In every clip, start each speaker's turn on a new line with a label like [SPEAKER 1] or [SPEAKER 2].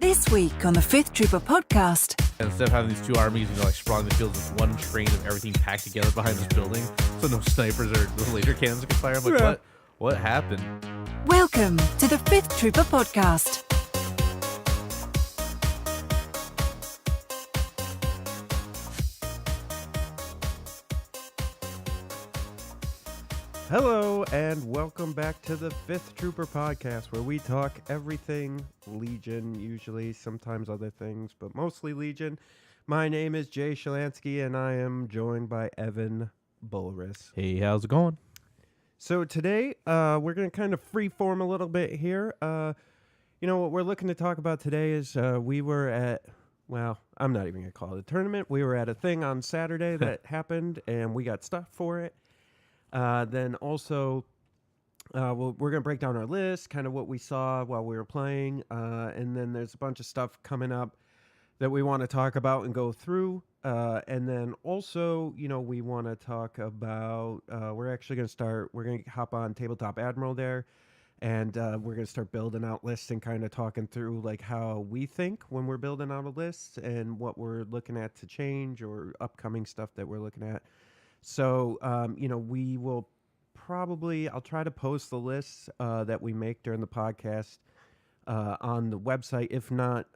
[SPEAKER 1] This week on the Fifth Trooper podcast.
[SPEAKER 2] Instead of having these two armies, like sprawling the field with one train of everything packed together behind this building, so no snipers or the laser cannons can fire. I'm like, what happened?
[SPEAKER 1] Welcome to the Fifth Trooper podcast.
[SPEAKER 3] Hello and welcome back to the Fifth Trooper podcast, where we talk everything Legion, usually, sometimes other things, but mostly Legion. My name is Jay Shalansky and I am joined by Evan Bulleris.
[SPEAKER 2] Hey, how's it going?
[SPEAKER 3] So today we're going to kind of freeform a little bit here. What we're looking to talk about today is we were at, well, I'm not even going to call it a tournament. We were at a thing on Saturday that happened and we got stuff for it. Then also, we're going to break down our list, kind of what we saw while we were playing. And then there's a bunch of stuff coming up that we want to talk about and go through. And then also, we want to talk about, we're going to hop on Tabletop Admiral there. And we're going to start building out lists and kind of talking through like how we think when we're building out a list and what we're looking at to change or upcoming stuff that we're looking at. So, we will I'll try to post the lists that we make during the podcast on the website. If not,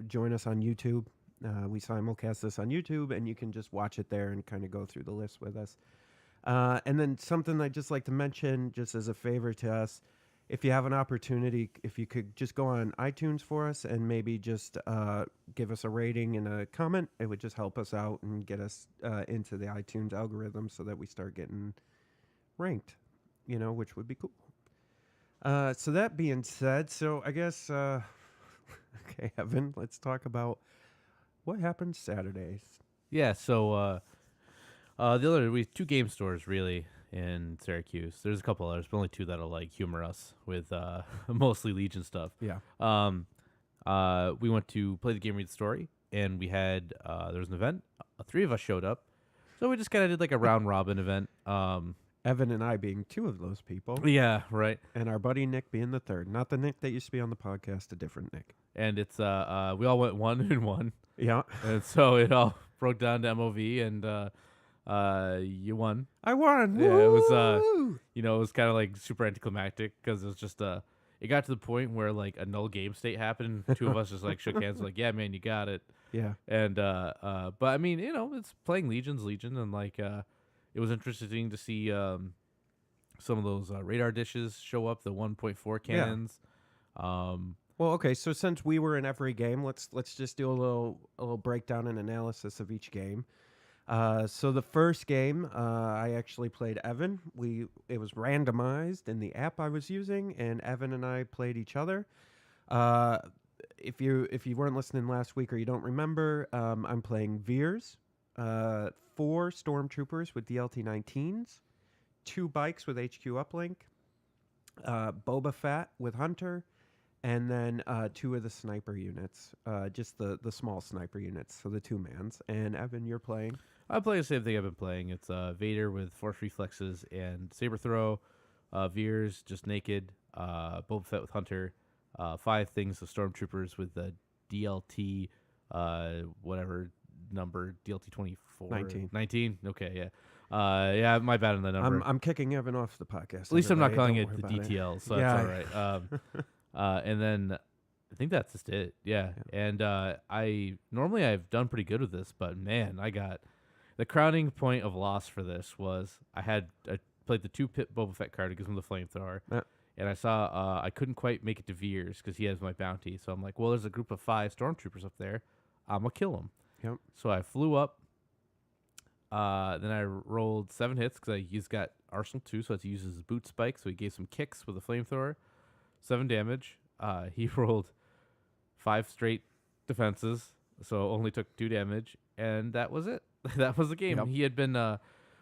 [SPEAKER 3] join us on YouTube. We simulcast this on YouTube, and you can just watch it there and kind of go through the list with us. And then something I'd just like to mention, just as a favor to us, if you have an opportunity, if you could just go on iTunes for us and maybe just give us a rating and a comment, it would just help us out and get us into the iTunes algorithm so that we start getting ranked, which would be cool. So that being said, I guess, okay, Evan, let's talk about what happened Saturdays.
[SPEAKER 2] Yeah, so we have two game stores really in Syracuse. There's a couple others, but only two that'll like humor us with mostly Legion stuff.
[SPEAKER 3] Yeah.
[SPEAKER 2] We went to play the game, read the story, and we had there was an event. Three of us showed up, so we just kind of did like a round robin event.
[SPEAKER 3] Evan and I being two of those people.
[SPEAKER 2] Yeah, right.
[SPEAKER 3] And our buddy Nick being the third. Not the Nick that used to be on the podcast, a different Nick.
[SPEAKER 2] And it's we all went 1-1.
[SPEAKER 3] Yeah.
[SPEAKER 2] And so it all broke down to MOV, and you won.
[SPEAKER 3] I won.
[SPEAKER 2] Yeah,
[SPEAKER 3] Woo!
[SPEAKER 2] it was it was kind of like super anticlimactic because it was just it got to the point where like a null game state happened. Two of us just like shook hands like, yeah, man, you got it.
[SPEAKER 3] Yeah.
[SPEAKER 2] And but I mean, it's playing Legion, and like it was interesting to see some of those radar dishes show up, the 1.4 cannons.
[SPEAKER 3] Yeah. Well, okay, so since we were in every game, let's just do a little breakdown and analysis of each game. So the first game, I actually played Evan. It was randomized in the app I was using, and Evan and I played each other. If you weren't listening last week or you don't remember, I'm playing Veers, 4 Stormtroopers with DLT-19s, 2 bikes with HQ uplink, Boba Fett with Hunter, and then 2 of the sniper units, just the small sniper units, so the 2-mans. And Evan, you're playing?
[SPEAKER 2] I'm playing the same thing I've been playing. It's Vader with Force Reflexes and Saber Throw, Veers just naked, Boba Fett with Hunter, 5 things of Stormtroopers with the DLT, whatever number, DLT 24? 19? Okay, yeah. Yeah, my bad on the number.
[SPEAKER 3] I'm kicking Evan off the podcast.
[SPEAKER 2] At least I'm not calling
[SPEAKER 3] Don't
[SPEAKER 2] it the
[SPEAKER 3] worry about
[SPEAKER 2] DTL, so
[SPEAKER 3] Yeah.
[SPEAKER 2] that's all right. And then I think that's just it. Yeah. And I've done pretty good with this, but man, I got the crowning point of loss for this was I played the 2-pit Boba Fett card to give him the flamethrower.
[SPEAKER 3] Yeah.
[SPEAKER 2] And I saw I couldn't quite make it to Veers because he has my bounty. So I'm like, well, there's a group of 5 Stormtroopers up there. I'm going to kill them.
[SPEAKER 3] Yep.
[SPEAKER 2] So I flew up. Then I rolled 7 hits because he's got Arsenal 2, so I had to use his boot spike. So he gave some kicks with a flamethrower. 7 damage. He rolled 5 straight defenses, so only took 2 damage, and that was it. That was the game.
[SPEAKER 3] Yep.
[SPEAKER 2] He had been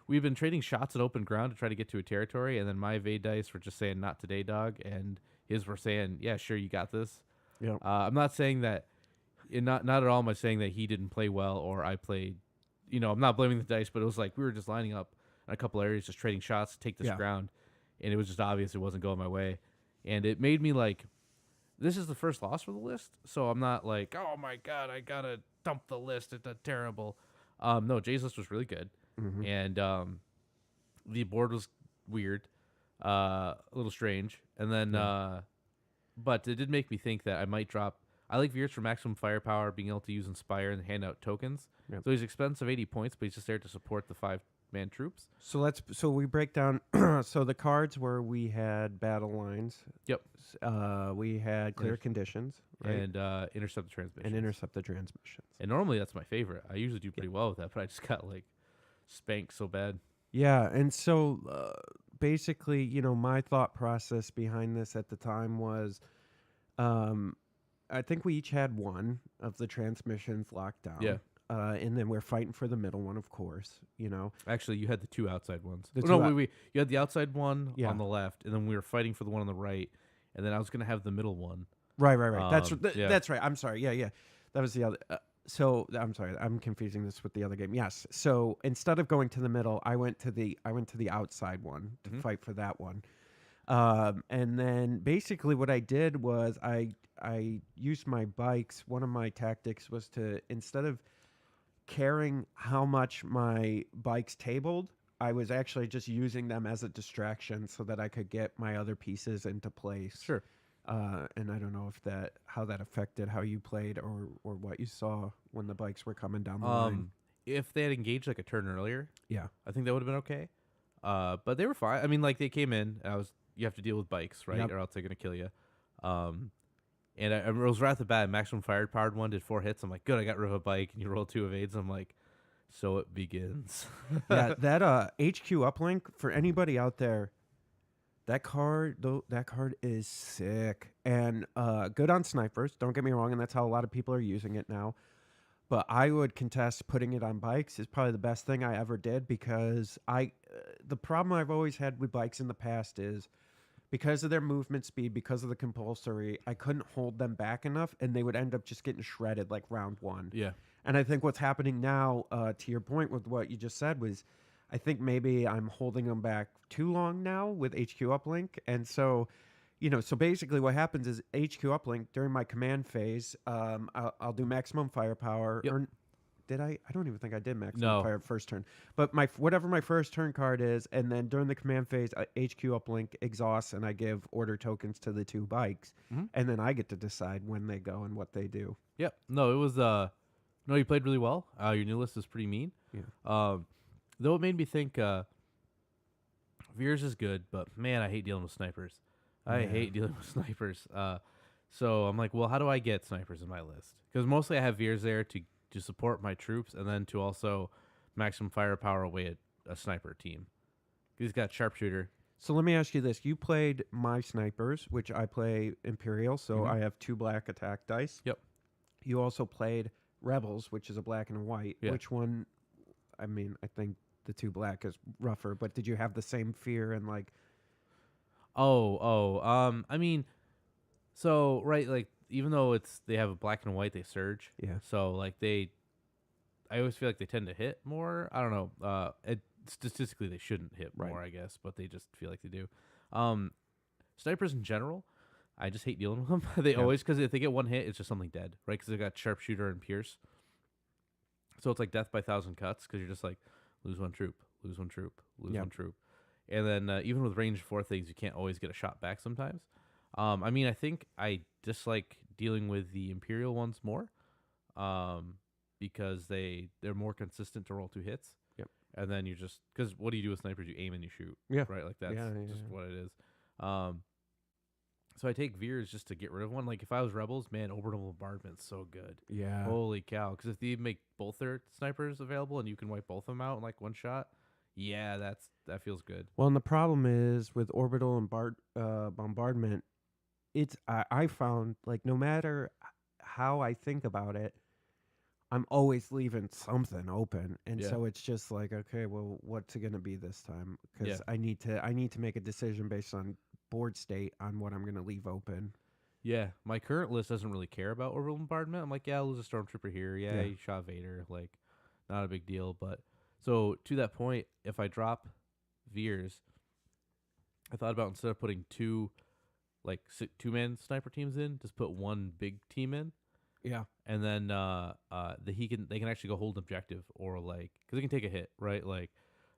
[SPEAKER 2] we've been trading shots at open ground to try to get to a territory, and then my evade dice were just saying not today, dog, and his were saying, yeah, sure, you got this.
[SPEAKER 3] Yep.
[SPEAKER 2] I'm not saying that not at all am I saying that he didn't play well or I played, I'm not blaming the dice, but it was like we were just lining up in a couple areas, just trading shots to take this ground, and it was just obvious it wasn't going my way. And it made me like, this is the first loss for the list, so I'm not like, oh my god, I gotta dump the list. It's terrible. No, Jay's list was really good, and the board was weird, a little strange, and then but it did make me think that I might drop. I like Veers for maximum firepower, being able to use Inspire and hand out tokens.
[SPEAKER 3] Yep.
[SPEAKER 2] So he's expensive, 80 points, but he's just there to support the 5-man troops.
[SPEAKER 3] So we break down. So the cards where we had battle lines.
[SPEAKER 2] Yep.
[SPEAKER 3] We had clear conditions, right?
[SPEAKER 2] And intercept the transmission.
[SPEAKER 3] And intercept the transmissions.
[SPEAKER 2] And normally that's my favorite. I usually do pretty well with that, but I just got like spanked so bad.
[SPEAKER 3] Yeah, and so basically, my thought process behind this at the time was, I think we each had one of the transmissions locked down.
[SPEAKER 2] Yeah.
[SPEAKER 3] And then we're fighting for the middle one, of course.
[SPEAKER 2] Actually, you had the 2 outside ones.
[SPEAKER 3] The
[SPEAKER 2] No,
[SPEAKER 3] two
[SPEAKER 2] wait. You had the outside one
[SPEAKER 3] Yeah.
[SPEAKER 2] on the left, and then we were fighting for the one on the right, and then I was gonna have the middle one.
[SPEAKER 3] Right.
[SPEAKER 2] Yeah.
[SPEAKER 3] That's right. I'm sorry. Yeah. That was the other. So I'm sorry. I'm confusing this with the other game. Yes. So instead of going to the middle, I went to the outside one to fight for that one. And then basically what I did was I used my bikes. One of my tactics was to, instead of caring how much my bikes tabled, I was actually just using them as a distraction so that I could get my other pieces into place.
[SPEAKER 2] Sure.
[SPEAKER 3] And I don't know how that affected how you played or what you saw when the bikes were coming down the line.
[SPEAKER 2] If they had engaged like a turn earlier,
[SPEAKER 3] Yeah.
[SPEAKER 2] I think that would have been okay. But they were fine. I mean, like they came in. And you have to deal with bikes, right?
[SPEAKER 3] Yep.
[SPEAKER 2] Or else they're gonna kill you. And I was right off the bat. Maximum firepowered one did 4 hits. I'm like, good. I got rid of a bike, and you roll 2 evades. I'm like, so it begins.
[SPEAKER 3] Yeah, that HQ uplink for anybody out there. That card is sick and good on snipers. Don't get me wrong, and that's how a lot of people are using it now. But I would contest putting it on bikes is probably the best thing I ever did, because the problem I've always had with bikes in the past is because of their movement speed, because of the compulsory, I couldn't hold them back enough, and they would end up just getting shredded like round 1.
[SPEAKER 2] Yeah.
[SPEAKER 3] And I think what's happening now, to your point with what you just said, was I think maybe I'm holding them back too long now with HQ uplink. And so, so basically what happens is HQ uplink during my command phase, I'll do maximum firepower.
[SPEAKER 2] Yep.
[SPEAKER 3] Or did I? I don't even think I did maximum
[SPEAKER 2] No.
[SPEAKER 3] fire first turn. But whatever my first turn card is, and then during the command phase, HQ uplink exhausts, and I give order tokens to the 2 bikes.
[SPEAKER 2] Mhm.
[SPEAKER 3] And then I get to decide when they go and what they do.
[SPEAKER 2] Yep. No, it was no, you played really well. Your new list is pretty mean.
[SPEAKER 3] Yeah.
[SPEAKER 2] Though it made me think Veers is good, but man, I hate dealing with snipers. I
[SPEAKER 3] Yeah.
[SPEAKER 2] hate dealing with snipers. So I'm like, well, how do I get snipers in my list? Because mostly I have Veers there to support my troops, and then to also maximum firepower away a sniper team. He's got sharpshooter.
[SPEAKER 3] So let me ask you this. You played my snipers, which I play Imperial, so I have 2 black attack dice.
[SPEAKER 2] Yep.
[SPEAKER 3] You also played Rebels, which is a black and a white.
[SPEAKER 2] Yeah.
[SPEAKER 3] Which one? I mean, I think the 2 black is rougher, but did you have the same fear and like...
[SPEAKER 2] I mean, so right, like even though they have a black and white, they surge.
[SPEAKER 3] Yeah.
[SPEAKER 2] So like I always feel like they tend to hit more. I don't know. Statistically, they shouldn't hit
[SPEAKER 3] Right.
[SPEAKER 2] more, I guess, but they just feel like they do. Snipers in general, I just hate dealing with them. They
[SPEAKER 3] Yeah.
[SPEAKER 2] always, because if they get one hit, it's just something dead, right? Because they got sharpshooter and pierce. So it's like death by 1,000 cuts, because you're just like lose one troop, lose one troop, lose
[SPEAKER 3] Yep.
[SPEAKER 2] one troop. And then even with range 4 things, you can't always get a shot back sometimes. I mean, I think I dislike dealing with the Imperial ones more, because they're more consistent to roll 2 hits.
[SPEAKER 3] Yep.
[SPEAKER 2] And then you just, because what do you do with snipers? You aim and you shoot.
[SPEAKER 3] Yeah.
[SPEAKER 2] Right? Like that's
[SPEAKER 3] Yeah,
[SPEAKER 2] just
[SPEAKER 3] yeah.
[SPEAKER 2] what it is. So I take Veers just to get rid of one. Like if I was Rebels, man, orbital bombardment's so good.
[SPEAKER 3] Yeah.
[SPEAKER 2] Holy cow. Because if they make both their snipers available and you can wipe both of them out in like one shot, yeah, that feels good.
[SPEAKER 3] Well, and the problem is with orbital and bombardment, I found, like, no matter how I think about it, I'm always leaving something open, and
[SPEAKER 2] Yeah.
[SPEAKER 3] so it's just like, okay, well, what's it gonna be this time? Because
[SPEAKER 2] Yeah.
[SPEAKER 3] I need to make a decision based on board state on what I'm gonna leave open.
[SPEAKER 2] Yeah, my current list doesn't really care about orbital bombardment. I'm like, yeah, I'll lose a stormtrooper here. Yeah,
[SPEAKER 3] Yeah.
[SPEAKER 2] you shot Vader. Like, not a big deal. But so to that point, if I drop Veers, I thought about instead of putting 2 like 2-man sniper teams in. Just put one big team in,
[SPEAKER 3] Yeah.
[SPEAKER 2] and then they can actually go hold objective, or like because they can take a hit, right? Like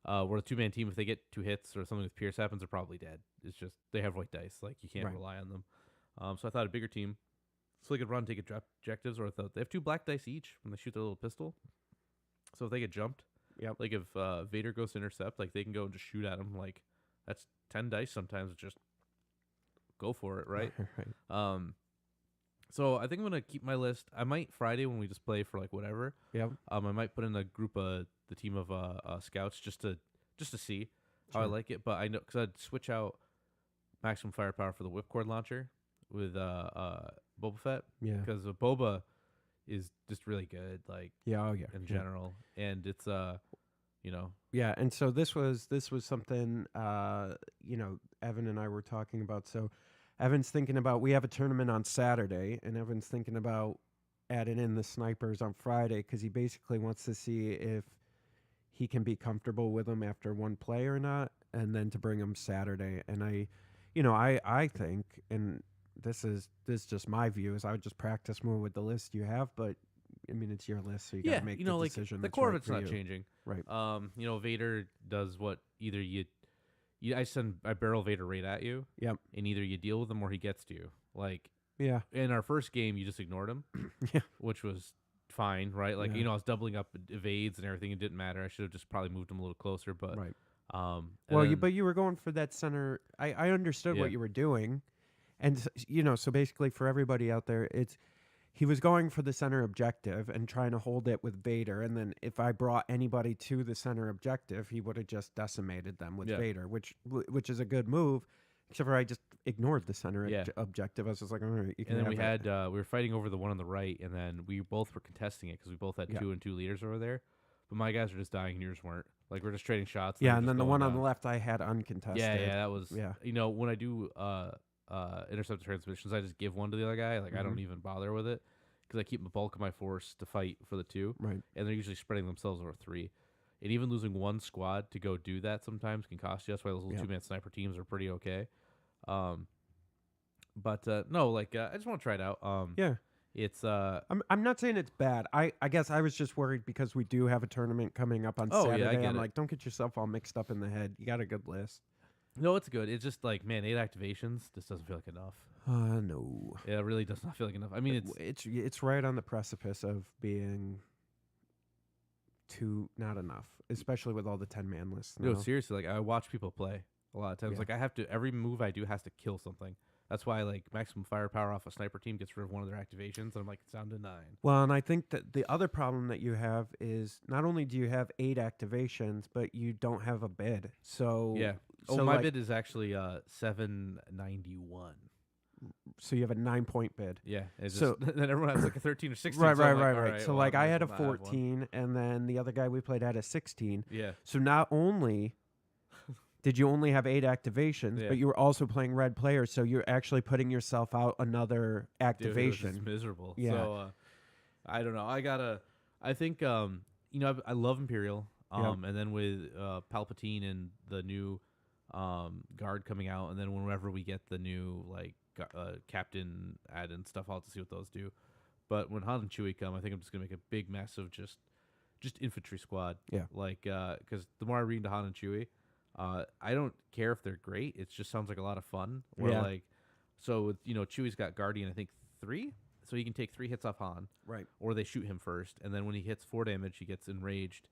[SPEAKER 2] where the 2-man team, if they get 2 hits or something with Pierce happens, they're probably dead. It's just they have white dice, like you can't
[SPEAKER 3] Right.
[SPEAKER 2] rely on them. So I thought a bigger team, so they could run, take objectives, or I thought they have 2 black dice each when they shoot their little pistol. So if they get jumped,
[SPEAKER 3] Yep.
[SPEAKER 2] like if Vader goes to intercept, like they can go and just shoot at him. Like that's 10 dice sometimes. Just go for it, right?
[SPEAKER 3] Right.
[SPEAKER 2] So I think I'm gonna keep my list. I might Friday when we just play for like whatever.
[SPEAKER 3] Yep.
[SPEAKER 2] I might put in a group of the team of scouts just to see how I
[SPEAKER 3] Sure.
[SPEAKER 2] like it. But I know because I'd switch out maximum firepower for the whipcord launcher with Boba Fett
[SPEAKER 3] Yeah.
[SPEAKER 2] because Boba is just really good, like
[SPEAKER 3] Yeah. Oh yeah.
[SPEAKER 2] in
[SPEAKER 3] Yeah.
[SPEAKER 2] general, and it's you know,
[SPEAKER 3] Yeah, and so this was something Evan and I were talking about. So Evan's thinking about, we have a tournament on Saturday, and Evan's thinking about adding in the snipers on Friday because he basically wants to see if he can be comfortable with them after one play or not, and then to bring them Saturday. And I think, and this is just my view, is I would just practice more with the list you have, but I mean it's your list, so you gotta make the
[SPEAKER 2] like
[SPEAKER 3] decision.
[SPEAKER 2] the
[SPEAKER 3] that's
[SPEAKER 2] core
[SPEAKER 3] right
[SPEAKER 2] of it's
[SPEAKER 3] for
[SPEAKER 2] not
[SPEAKER 3] you.
[SPEAKER 2] changing.
[SPEAKER 3] Right.
[SPEAKER 2] Vader does what either I barrel Vader right at you.
[SPEAKER 3] Yep.
[SPEAKER 2] And either you deal with him or he gets to you. Like
[SPEAKER 3] Yeah.
[SPEAKER 2] in our first game, you just ignored him.
[SPEAKER 3] Yeah.
[SPEAKER 2] Which was fine, right? Like
[SPEAKER 3] Yeah.
[SPEAKER 2] I was doubling up evades and everything. It didn't matter. I should have just probably moved him a little closer, but
[SPEAKER 3] Right.
[SPEAKER 2] and
[SPEAKER 3] Well,
[SPEAKER 2] then-
[SPEAKER 3] but you were going for that center. I understood
[SPEAKER 2] Yeah.
[SPEAKER 3] what you were doing, and so basically for everybody out there, he was going for the center objective and trying to hold it with Vader, and then if I brought anybody to the center objective, he would have just decimated them with
[SPEAKER 2] Yeah.
[SPEAKER 3] Vader, which is a good move. Except for I just ignored the center
[SPEAKER 2] Yeah.
[SPEAKER 3] objective. I was just like, all right, you can
[SPEAKER 2] and then
[SPEAKER 3] have
[SPEAKER 2] we
[SPEAKER 3] it.
[SPEAKER 2] had we were fighting over the one on the right, and then we both were contesting it because we both had
[SPEAKER 3] Yeah.
[SPEAKER 2] 2 and 2 leaders over there. But my guys were just dying and yours weren't. Like we're just trading shots. they
[SPEAKER 3] Yeah,
[SPEAKER 2] were
[SPEAKER 3] and
[SPEAKER 2] just
[SPEAKER 3] then the
[SPEAKER 2] going
[SPEAKER 3] one on
[SPEAKER 2] down.
[SPEAKER 3] the left I had uncontested.
[SPEAKER 2] Yeah, that was.
[SPEAKER 3] Yeah.
[SPEAKER 2] When I do intercept transmissions, I just give one to the other guy. Like I don't even bother with it because I keep the bulk of my force to fight for the 2,
[SPEAKER 3] Right.
[SPEAKER 2] and they're usually spreading themselves over 3. And even losing one squad to go do that sometimes can cost you. That's why those little
[SPEAKER 3] Yeah.
[SPEAKER 2] 2-man sniper teams are pretty okay. But no, like I just want to try it out.
[SPEAKER 3] Yeah.
[SPEAKER 2] It's
[SPEAKER 3] I'm not saying it's bad. I guess I was just worried because we do have a tournament coming up on
[SPEAKER 2] Oh, yeah, I
[SPEAKER 3] Saturday.
[SPEAKER 2] get
[SPEAKER 3] I'm
[SPEAKER 2] it.
[SPEAKER 3] like, don't get yourself all mixed up in the head. You got a good list.
[SPEAKER 2] no, it's good. It's just like, man, 8 activations. This doesn't feel like enough.
[SPEAKER 3] No.
[SPEAKER 2] Yeah, it really does not feel like enough. I mean,
[SPEAKER 3] It's right on the precipice of being not enough, especially with all the 10-man lists.
[SPEAKER 2] no,
[SPEAKER 3] now.
[SPEAKER 2] seriously. Like I watch people play a lot of times.
[SPEAKER 3] Yeah.
[SPEAKER 2] Like I have to, every move I do has to kill something. That's why like maximum firepower off a sniper team gets rid of one of their activations, and I'm like, it's down to 9.
[SPEAKER 3] Well, and I think that the other problem that you have is not only do you have 8 activations, but you don't have a bid. So
[SPEAKER 2] Yeah. Oh,
[SPEAKER 3] so
[SPEAKER 2] my
[SPEAKER 3] like-
[SPEAKER 2] bid is actually 791.
[SPEAKER 3] So you have a 9-point bid.
[SPEAKER 2] Yeah. It's
[SPEAKER 3] So-
[SPEAKER 2] just, then everyone has like a 13 or 16.
[SPEAKER 3] Right,
[SPEAKER 2] so
[SPEAKER 3] right,
[SPEAKER 2] I'm like,
[SPEAKER 3] right,
[SPEAKER 2] all
[SPEAKER 3] right. So
[SPEAKER 2] well,
[SPEAKER 3] like I
[SPEAKER 2] might
[SPEAKER 3] had a
[SPEAKER 2] as well not have one.
[SPEAKER 3] 14, and then the other guy we played had a 16.
[SPEAKER 2] Yeah.
[SPEAKER 3] So not only did you only have 8 activations,
[SPEAKER 2] Yeah.
[SPEAKER 3] but you were also playing red players, so you're actually putting yourself out another
[SPEAKER 2] Dude, it was
[SPEAKER 3] activation.
[SPEAKER 2] just miserable.
[SPEAKER 3] Yeah.
[SPEAKER 2] So I don't know. I think I love Imperial.
[SPEAKER 3] Yeah.
[SPEAKER 2] And then with Palpatine and the new guard coming out, and then whenever we get the new like captain add and stuff, I'll have to see what those do. But when Han and Chewie come, I think I'm just gonna make a big mess of just infantry squad.
[SPEAKER 3] Yeah.
[SPEAKER 2] Like because the more I read into Han and Chewie, I don't care if they're great. It just sounds like a lot of fun. Where
[SPEAKER 3] Yeah.
[SPEAKER 2] like so with, Chewie's got Guardian, I think 3, so he can take 3 hits off Han.
[SPEAKER 3] Right.
[SPEAKER 2] Or they shoot him first, and then when he hits 4 damage, he gets enraged,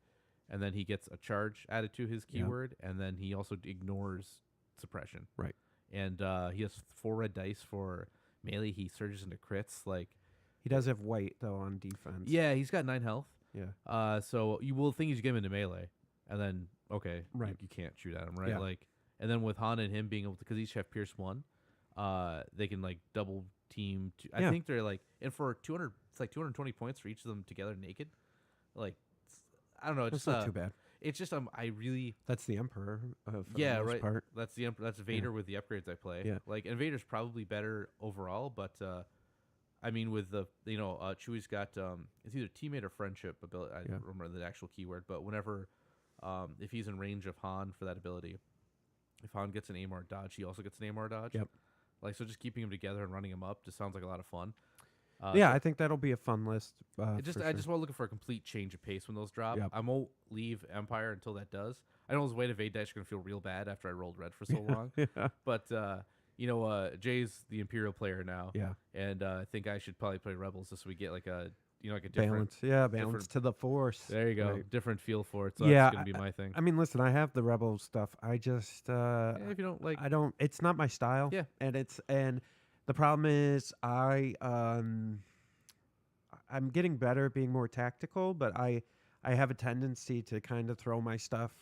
[SPEAKER 2] and then he gets a charge added to his
[SPEAKER 3] Yeah.
[SPEAKER 2] keyword, and then he also ignores suppression.
[SPEAKER 3] Right.
[SPEAKER 2] And he has 4 red dice for melee. He surges into crits. Like,
[SPEAKER 3] He does have white though on defense.
[SPEAKER 2] yeah, he's got 9 health.
[SPEAKER 3] Yeah.
[SPEAKER 2] So you will think you get him into melee, and then okay,
[SPEAKER 3] Right.
[SPEAKER 2] you can't shoot at him, right?
[SPEAKER 3] Yeah.
[SPEAKER 2] Like, and then with Han and him being able to, because each have Pierce 1, they can like double team. I
[SPEAKER 3] Yeah.
[SPEAKER 2] think they're like, and for 200, it's like 220 points for each of them together naked. Like, I don't know. It's
[SPEAKER 3] That's not too bad.
[SPEAKER 2] It's just I really
[SPEAKER 3] That's the Emperor. For
[SPEAKER 2] yeah,
[SPEAKER 3] the most
[SPEAKER 2] right.
[SPEAKER 3] Part.
[SPEAKER 2] That's the That's Vader with the upgrades I play.
[SPEAKER 3] Yeah.
[SPEAKER 2] Like, and Vader's probably better overall, but I mean, with the Chewie's got it's either teammate or friendship ability. I
[SPEAKER 3] Yeah.
[SPEAKER 2] don't remember the actual keyword, but whenever if he's in range of Han for that ability, if Han gets an aim or dodge, he also gets an aim or dodge.
[SPEAKER 3] Yep.
[SPEAKER 2] Like, so just keeping them together and running them up just sounds like a lot of fun.
[SPEAKER 3] Yeah,
[SPEAKER 2] so
[SPEAKER 3] I think that'll be a fun list.
[SPEAKER 2] I
[SPEAKER 3] for
[SPEAKER 2] just
[SPEAKER 3] sure.
[SPEAKER 2] want looking for a complete change of pace when those drop.
[SPEAKER 3] Yep.
[SPEAKER 2] I won't leave Empire until that does. I know those weight evade dice are gonna feel real bad after I rolled red for so long.
[SPEAKER 3] Yeah.
[SPEAKER 2] But Jay's the Imperial player now.
[SPEAKER 3] Yeah.
[SPEAKER 2] And I think I should probably play Rebels just so we get like a different
[SPEAKER 3] Balance. Yeah, balance
[SPEAKER 2] different-
[SPEAKER 3] to the Force.
[SPEAKER 2] There you go.
[SPEAKER 3] Right.
[SPEAKER 2] Different feel for it. So
[SPEAKER 3] Yeah,
[SPEAKER 2] that's gonna be my thing.
[SPEAKER 3] I mean, listen, I have the Rebel stuff. I just
[SPEAKER 2] Yeah, if you don't like
[SPEAKER 3] I don't. It's not my style.
[SPEAKER 2] Yeah.
[SPEAKER 3] And the problem is I'm getting better at being more tactical, but I have a tendency to kind of throw my stuff.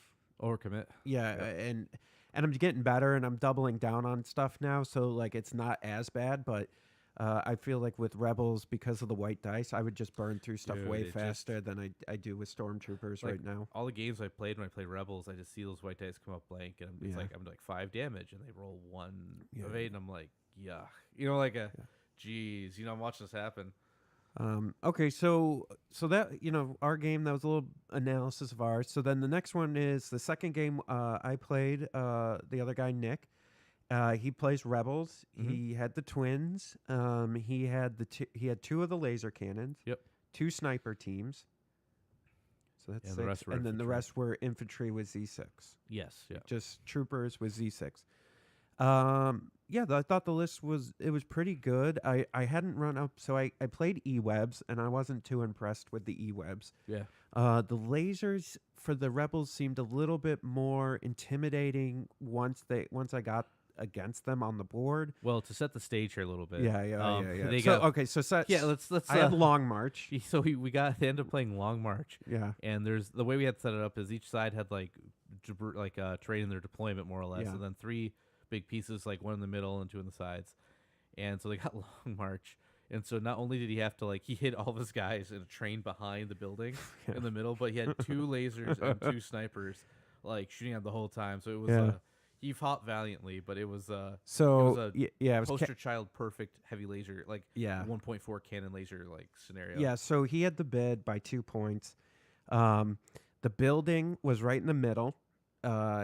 [SPEAKER 2] overcommit.
[SPEAKER 3] Yeah,
[SPEAKER 2] Yep.
[SPEAKER 3] and I'm getting better, and I'm doubling down on stuff now, so like it's not as bad. But I feel like with Rebels, because of the white dice, I would just burn through stuff
[SPEAKER 2] Dude,
[SPEAKER 3] way
[SPEAKER 2] it just-
[SPEAKER 3] faster than I do with Stormtroopers
[SPEAKER 2] Like,
[SPEAKER 3] right now.
[SPEAKER 2] All the games I played when I played Rebels, I just see those white dice come up blank, and it's
[SPEAKER 3] Yeah.
[SPEAKER 2] like I'm like 5 damage, and they roll 1
[SPEAKER 3] Yeah.
[SPEAKER 2] evade, and I'm like, yuck. Like geez, I'm watching this happen.
[SPEAKER 3] Okay, so that our game, that was a little analysis of ours. So then the next one is the second game I played. The other guy, Nick, he plays Rebels.
[SPEAKER 2] Mhm.
[SPEAKER 3] He had the twins. He had he had 2 of the laser cannons.
[SPEAKER 2] Yep.
[SPEAKER 3] 2 sniper teams. So that's
[SPEAKER 2] And
[SPEAKER 3] 6.
[SPEAKER 2] the rest were
[SPEAKER 3] and then the
[SPEAKER 2] infantry.
[SPEAKER 3] rest were infantry with Z6.
[SPEAKER 2] Yes, yeah.
[SPEAKER 3] Just troopers with Z6. Yeah, I thought the list was pretty good. I hadn't run up, so I played E-Webs, and I wasn't too impressed with the E-Webs.
[SPEAKER 2] Yeah.
[SPEAKER 3] The lasers for the Rebels seemed a little bit more intimidating once I got against them on the board.
[SPEAKER 2] Well, to set the stage here a little bit.
[SPEAKER 3] Yeah.
[SPEAKER 2] They
[SPEAKER 3] So
[SPEAKER 2] got,
[SPEAKER 3] okay, so
[SPEAKER 2] yeah. Let's.
[SPEAKER 3] I had Long March.
[SPEAKER 2] So we ended up playing Long March,
[SPEAKER 3] Yeah,
[SPEAKER 2] and there's the way we had set it up is each side had like terrain in their deployment more or less,
[SPEAKER 3] Yeah.
[SPEAKER 2] and then 3 big pieces, like 1 in the middle and 2 on the sides, and so they got Long March. And so not only did he have to he hid all of his guys in a train behind the building in the middle, but he had 2 lasers and 2 snipers shooting at the whole time. So it was
[SPEAKER 3] Yeah.
[SPEAKER 2] he fought valiantly, but it was
[SPEAKER 3] so
[SPEAKER 2] a
[SPEAKER 3] yeah, it was
[SPEAKER 2] poster child perfect heavy laser
[SPEAKER 3] yeah.
[SPEAKER 2] 1.4 cannon laser scenario.
[SPEAKER 3] Yeah, so he had the bid by 2 points. The building was right in the middle.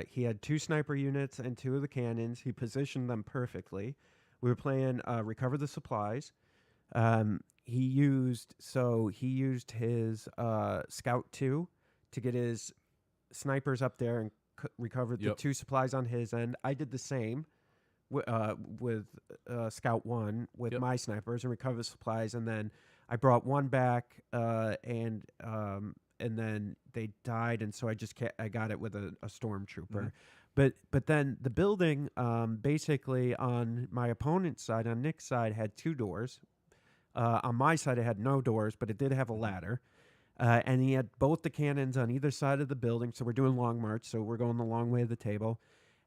[SPEAKER 3] He had 2 sniper units and 2 of the cannons. He positioned them perfectly. We were playing recover the supplies. He used his Scout 2 to get his snipers up there and recover the
[SPEAKER 2] Yep.
[SPEAKER 3] 2 supplies on his end. I did the same with Scout 1 with
[SPEAKER 2] Yep.
[SPEAKER 3] my snipers and recover the supplies, and then I brought 1 back and then they died, and so I got it with a stormtrooper.
[SPEAKER 2] Mhm.
[SPEAKER 3] But then the building, basically on my opponent's side, on Nick's side, had 2 doors. On my side, it had no doors, but it did have a ladder. And he had both the cannons on either side of the building. So we're doing Long March, so we're going the long way of the table.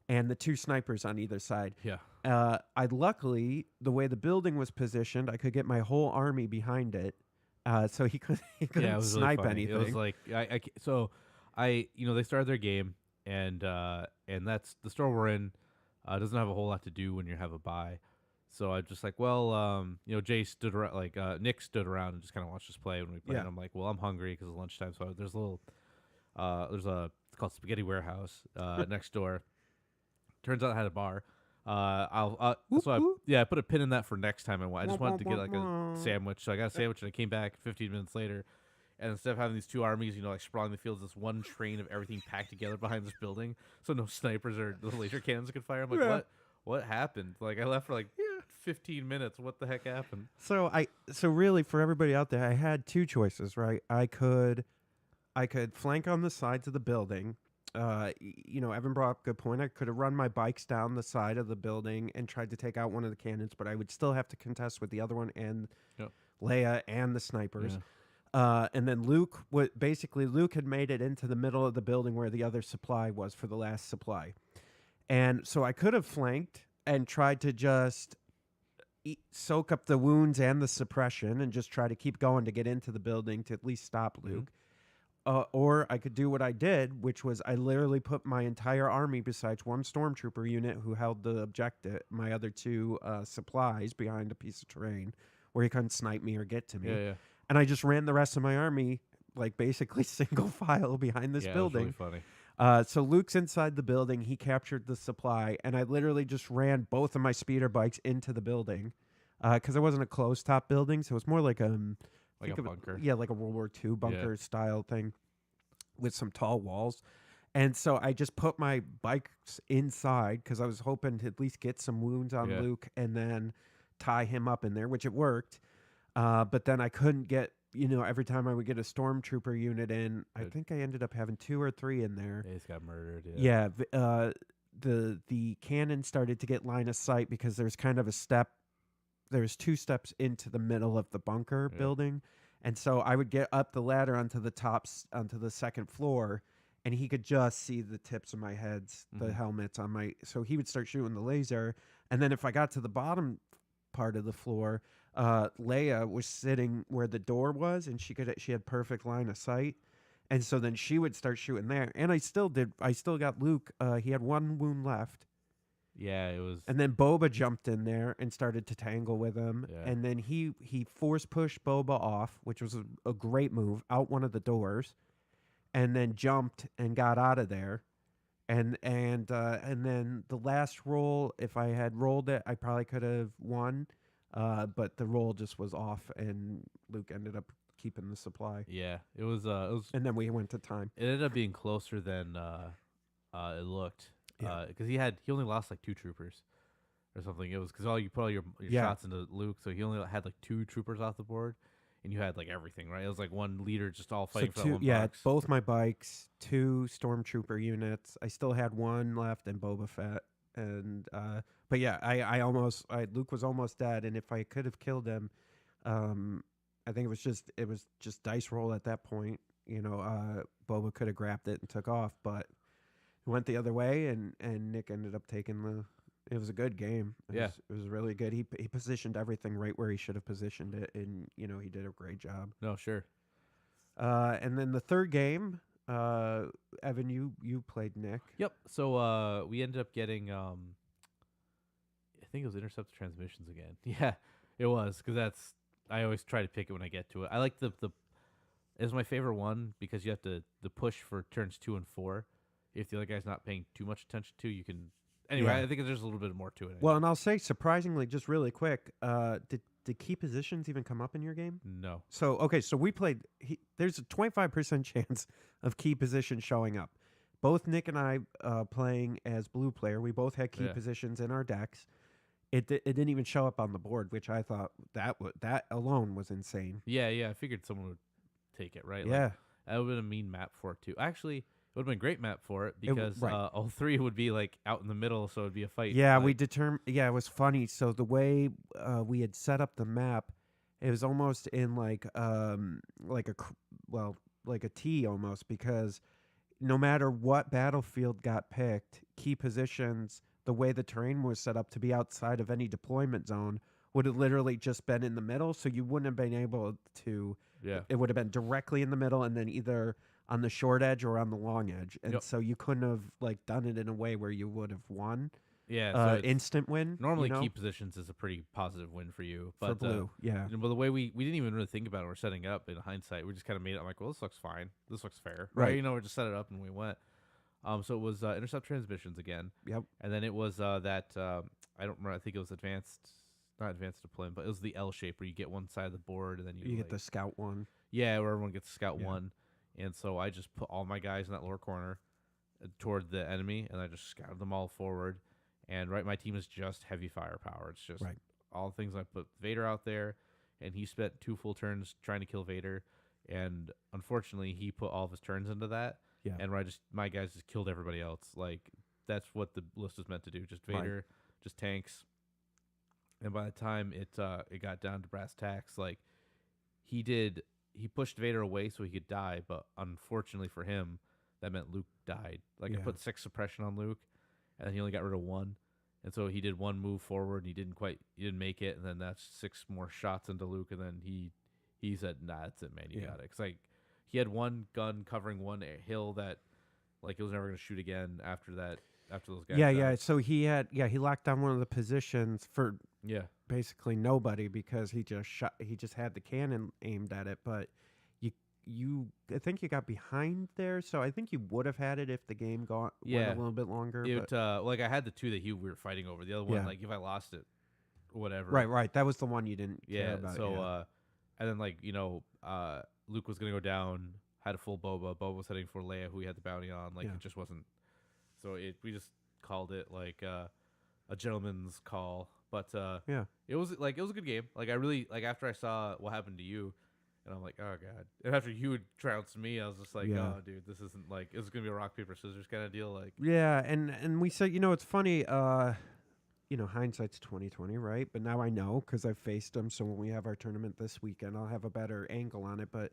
[SPEAKER 3] And the 2 snipers on either side.
[SPEAKER 2] Yeah.
[SPEAKER 3] I luckily, the way the building was positioned, I could get my whole army behind it. So he couldn't
[SPEAKER 2] Yeah, it was really
[SPEAKER 3] snipe
[SPEAKER 2] funny.
[SPEAKER 3] anything.
[SPEAKER 2] It was like they started their game, and that's the store we're in. Doesn't have a whole lot to do when you have a bye. So I'm just like, well, Jay stood around, Nick stood around and just kind of watched us play when we played.
[SPEAKER 3] Yeah.
[SPEAKER 2] And I'm like, well, I'm hungry because it's lunchtime. So there's it's called Spaghetti Warehouse next door. Turns out I had a bar. I put a pin in that for next time. I just wanted to get like a sandwich. So I got a sandwich and I came back 15 minutes later. And instead of having these 2 armies, sprawling the fields, this one train of everything packed together behind this building, so no snipers or the laser cannons could fire. I'm like,
[SPEAKER 3] Yeah.
[SPEAKER 2] what happened? I left for 15 minutes. What the heck happened?
[SPEAKER 3] So really, for everybody out there, I had 2 choices, right? I could flank on the sides of the building. Evan brought up a good point. I could have run my bikes down the side of the building and tried to take out one of the cannons, but I would still have to contest with the other one and
[SPEAKER 2] Yep.
[SPEAKER 3] Leia and the snipers.
[SPEAKER 2] Yeah.
[SPEAKER 3] And then Luke had made it into the middle of the building where the other supply was for the last supply. And so I could have flanked and tried to just soak up the wounds and the suppression and just try to keep going to get into the building to at least stop Luke. Or I could do what I did, which was I literally put my entire army besides 1 stormtrooper unit who held the objective, my other 2 supplies behind a piece of terrain where he couldn't snipe me or get to me.
[SPEAKER 2] Yeah.
[SPEAKER 3] And I just ran the rest of my army basically single file behind this
[SPEAKER 2] Yeah,
[SPEAKER 3] building.
[SPEAKER 2] it was really
[SPEAKER 3] So Luke's inside the building. He captured the supply, and I literally just ran both of my speeder bikes into the building because it wasn't a closed top building, so it was more like
[SPEAKER 2] Like
[SPEAKER 3] think
[SPEAKER 2] a
[SPEAKER 3] of it-
[SPEAKER 2] bunker.
[SPEAKER 3] yeah, like a World War II bunker style thing with some tall walls. And so I just put my bikes inside because I was hoping to at least get some wounds on
[SPEAKER 2] Yeah.
[SPEAKER 3] Luke and then tie him up in there, which it worked. But then I couldn't get, every time I would get a stormtrooper unit in, I
[SPEAKER 2] Good.
[SPEAKER 3] think I ended up having 2 or 3 in there.
[SPEAKER 2] He just got murdered.
[SPEAKER 3] Yeah, the cannon started to get line of sight because there's kind of a step. There's 2 steps into the middle of the bunker
[SPEAKER 2] Yeah.
[SPEAKER 3] building, and so I would get up the ladder onto the second floor, and he could just see the tips of my heads, the
[SPEAKER 2] Mhm.
[SPEAKER 3] helmets on my. So he would start shooting the laser, and then if I got to the bottom part of the floor, Leia was sitting where the door was, and she had perfect line of sight. And so then she would start shooting there. And I still got Luke. He had 1 wound left.
[SPEAKER 2] Yeah, it was.
[SPEAKER 3] And then Boba jumped in there and started to tangle with him.
[SPEAKER 2] Yeah.
[SPEAKER 3] And then he force pushed Boba off, which was a great move, out one of the doors. And then jumped and got out of there. And then the last roll, if I had rolled it, I probably could have won. But the roll just was off, and Luke ended up keeping the supply.
[SPEAKER 2] Yeah, it was. It was.
[SPEAKER 3] And then we went to time.
[SPEAKER 2] It ended up being closer than it looked.
[SPEAKER 3] Yeah.
[SPEAKER 2] Because he only lost like 2 troopers or something. It was because you put all your
[SPEAKER 3] Yeah.
[SPEAKER 2] shots into Luke, so he only had like 2 troopers off the board, and you had like everything, right? It was like one leader just all fighting for that one box.
[SPEAKER 3] both my bikes, 2 stormtrooper units. I still had 1 left in Boba Fett, and but yeah, Luke was almost dead, and if I could have killed him, I think it was just dice roll at that point. Boba could have grabbed it and took off, but it went the other way, and Nick ended up taking the. It was a good game. It was really good. He positioned everything right where he should have positioned it, and he did a great job.
[SPEAKER 2] No, sure.
[SPEAKER 3] And then the third game, Evan, you played Nick.
[SPEAKER 2] Yep. So we ended up getting I think it was intercept transmissions again. Yeah, it was because I always try to pick it when I get to it. I like the it's my favorite one because you have the push for turns 2 and 4. If the other guy's not paying too much attention to, you can. Anyway,
[SPEAKER 3] Yeah.
[SPEAKER 2] I think there's a little bit more to it.
[SPEAKER 3] Well, and I'll say surprisingly, just really quick, did key positions even come up in your game?
[SPEAKER 2] No.
[SPEAKER 3] So okay, so we played. There's a 25% chance of key position showing up. Both Nick and I playing as blue player, we both had key
[SPEAKER 2] Yeah.
[SPEAKER 3] positions in our decks. It didn't even show up on the board, which I thought that alone was insane.
[SPEAKER 2] Yeah, I figured someone would take it, right?
[SPEAKER 3] Yeah.
[SPEAKER 2] Like, that would have been a mean map for it too. Actually, it would have been a great map for it because
[SPEAKER 3] right.
[SPEAKER 2] all 3 would be like out in the middle, so it'd be a fight.
[SPEAKER 3] Yeah,
[SPEAKER 2] like,
[SPEAKER 3] we determined. Yeah, it was funny. So the way we had set up the map, it was almost in like a T almost, because no matter what battlefield got picked, key positions, the way the terrain was set up to be outside of any deployment zone, would have literally just been in the middle. So you wouldn't have been able to.
[SPEAKER 2] Yeah.
[SPEAKER 3] It would have been directly in the middle, and then either on the short edge or on the long edge, and
[SPEAKER 2] Yep.
[SPEAKER 3] so you couldn't have like done it in a way where you would have won.
[SPEAKER 2] Yeah. So it's-
[SPEAKER 3] Instant win.
[SPEAKER 2] normally
[SPEAKER 3] you know,
[SPEAKER 2] key positions is a pretty positive win for you,
[SPEAKER 3] for
[SPEAKER 2] but
[SPEAKER 3] blue. Yeah.
[SPEAKER 2] But the way we didn't even really think about it, we're setting up in hindsight. We just kind of made it. I'm like, well, this looks fine. This looks fair,
[SPEAKER 3] Right.
[SPEAKER 2] We just set it up and we went. So it was intercept transmissions again.
[SPEAKER 3] Yep.
[SPEAKER 2] And then it was that I don't remember. I think it was not advanced deployment, but it was the L shape where you get one side of the board and then
[SPEAKER 3] You get the scout one.
[SPEAKER 2] where everyone gets scout
[SPEAKER 3] Yeah.
[SPEAKER 2] 1. And so I just put all my guys in that lower corner toward the enemy, and I just scouted them all forward. And my team is just heavy firepower. It's just
[SPEAKER 3] Right.
[SPEAKER 2] all the things. I put Vader out there, and he spent 2 full turns trying to kill Vader, and unfortunately, he put all of his turns into that.
[SPEAKER 3] Yeah.
[SPEAKER 2] And my guys just killed everybody else. Like that's what the list was meant to do. Just
[SPEAKER 3] Right.
[SPEAKER 2] Vader, just tanks. And by the time it got down to brass tacks, like he pushed Vader away so he could die, but unfortunately for him, that meant Luke died. Like I
[SPEAKER 3] Yeah.
[SPEAKER 2] put 6 suppression on Luke, and then he only got rid of 1. And so he did 1 move forward, and he didn't make it, and then that's 6 more shots into Luke, and then he said, "Nah, that's it, man, you
[SPEAKER 3] Yeah.
[SPEAKER 2] got it." Because like he had 1 gun covering 1 hill that like it was never gonna shoot again after that. After those guys.
[SPEAKER 3] Yeah,
[SPEAKER 2] died.
[SPEAKER 3] yeah. So he locked down one of the positions for
[SPEAKER 2] Yeah.
[SPEAKER 3] basically nobody because he just had the cannon aimed at it, but I think you got behind there, so I think you would have had it if the game went
[SPEAKER 2] Yeah.
[SPEAKER 3] a little bit longer.
[SPEAKER 2] It
[SPEAKER 3] But
[SPEAKER 2] like I had the two that we were fighting over. The other one,
[SPEAKER 3] Yeah.
[SPEAKER 2] like if I lost it, whatever.
[SPEAKER 3] right, that was the one you didn't care
[SPEAKER 2] Yeah.
[SPEAKER 3] about.
[SPEAKER 2] So
[SPEAKER 3] yeah.
[SPEAKER 2] and then like Luke was gonna go down, had a full Boba. Boba was heading for Leia, who he had the bounty on. Like
[SPEAKER 3] Yeah.
[SPEAKER 2] it just wasn't. So we just called it like a gentleman's call. But
[SPEAKER 3] Yeah.
[SPEAKER 2] it was a good game. Like I really like after I saw what happened to you, and I'm like, oh god. And after you had trounced me, I was just like,
[SPEAKER 3] Yeah.
[SPEAKER 2] oh dude, this isn't like it's gonna be a rock paper scissors kind of deal. Like
[SPEAKER 3] Yeah, and we said, it's funny. Hindsight's 2020, right? But now I know because I've faced them. So when we have our tournament this weekend, I'll have a better angle on it. But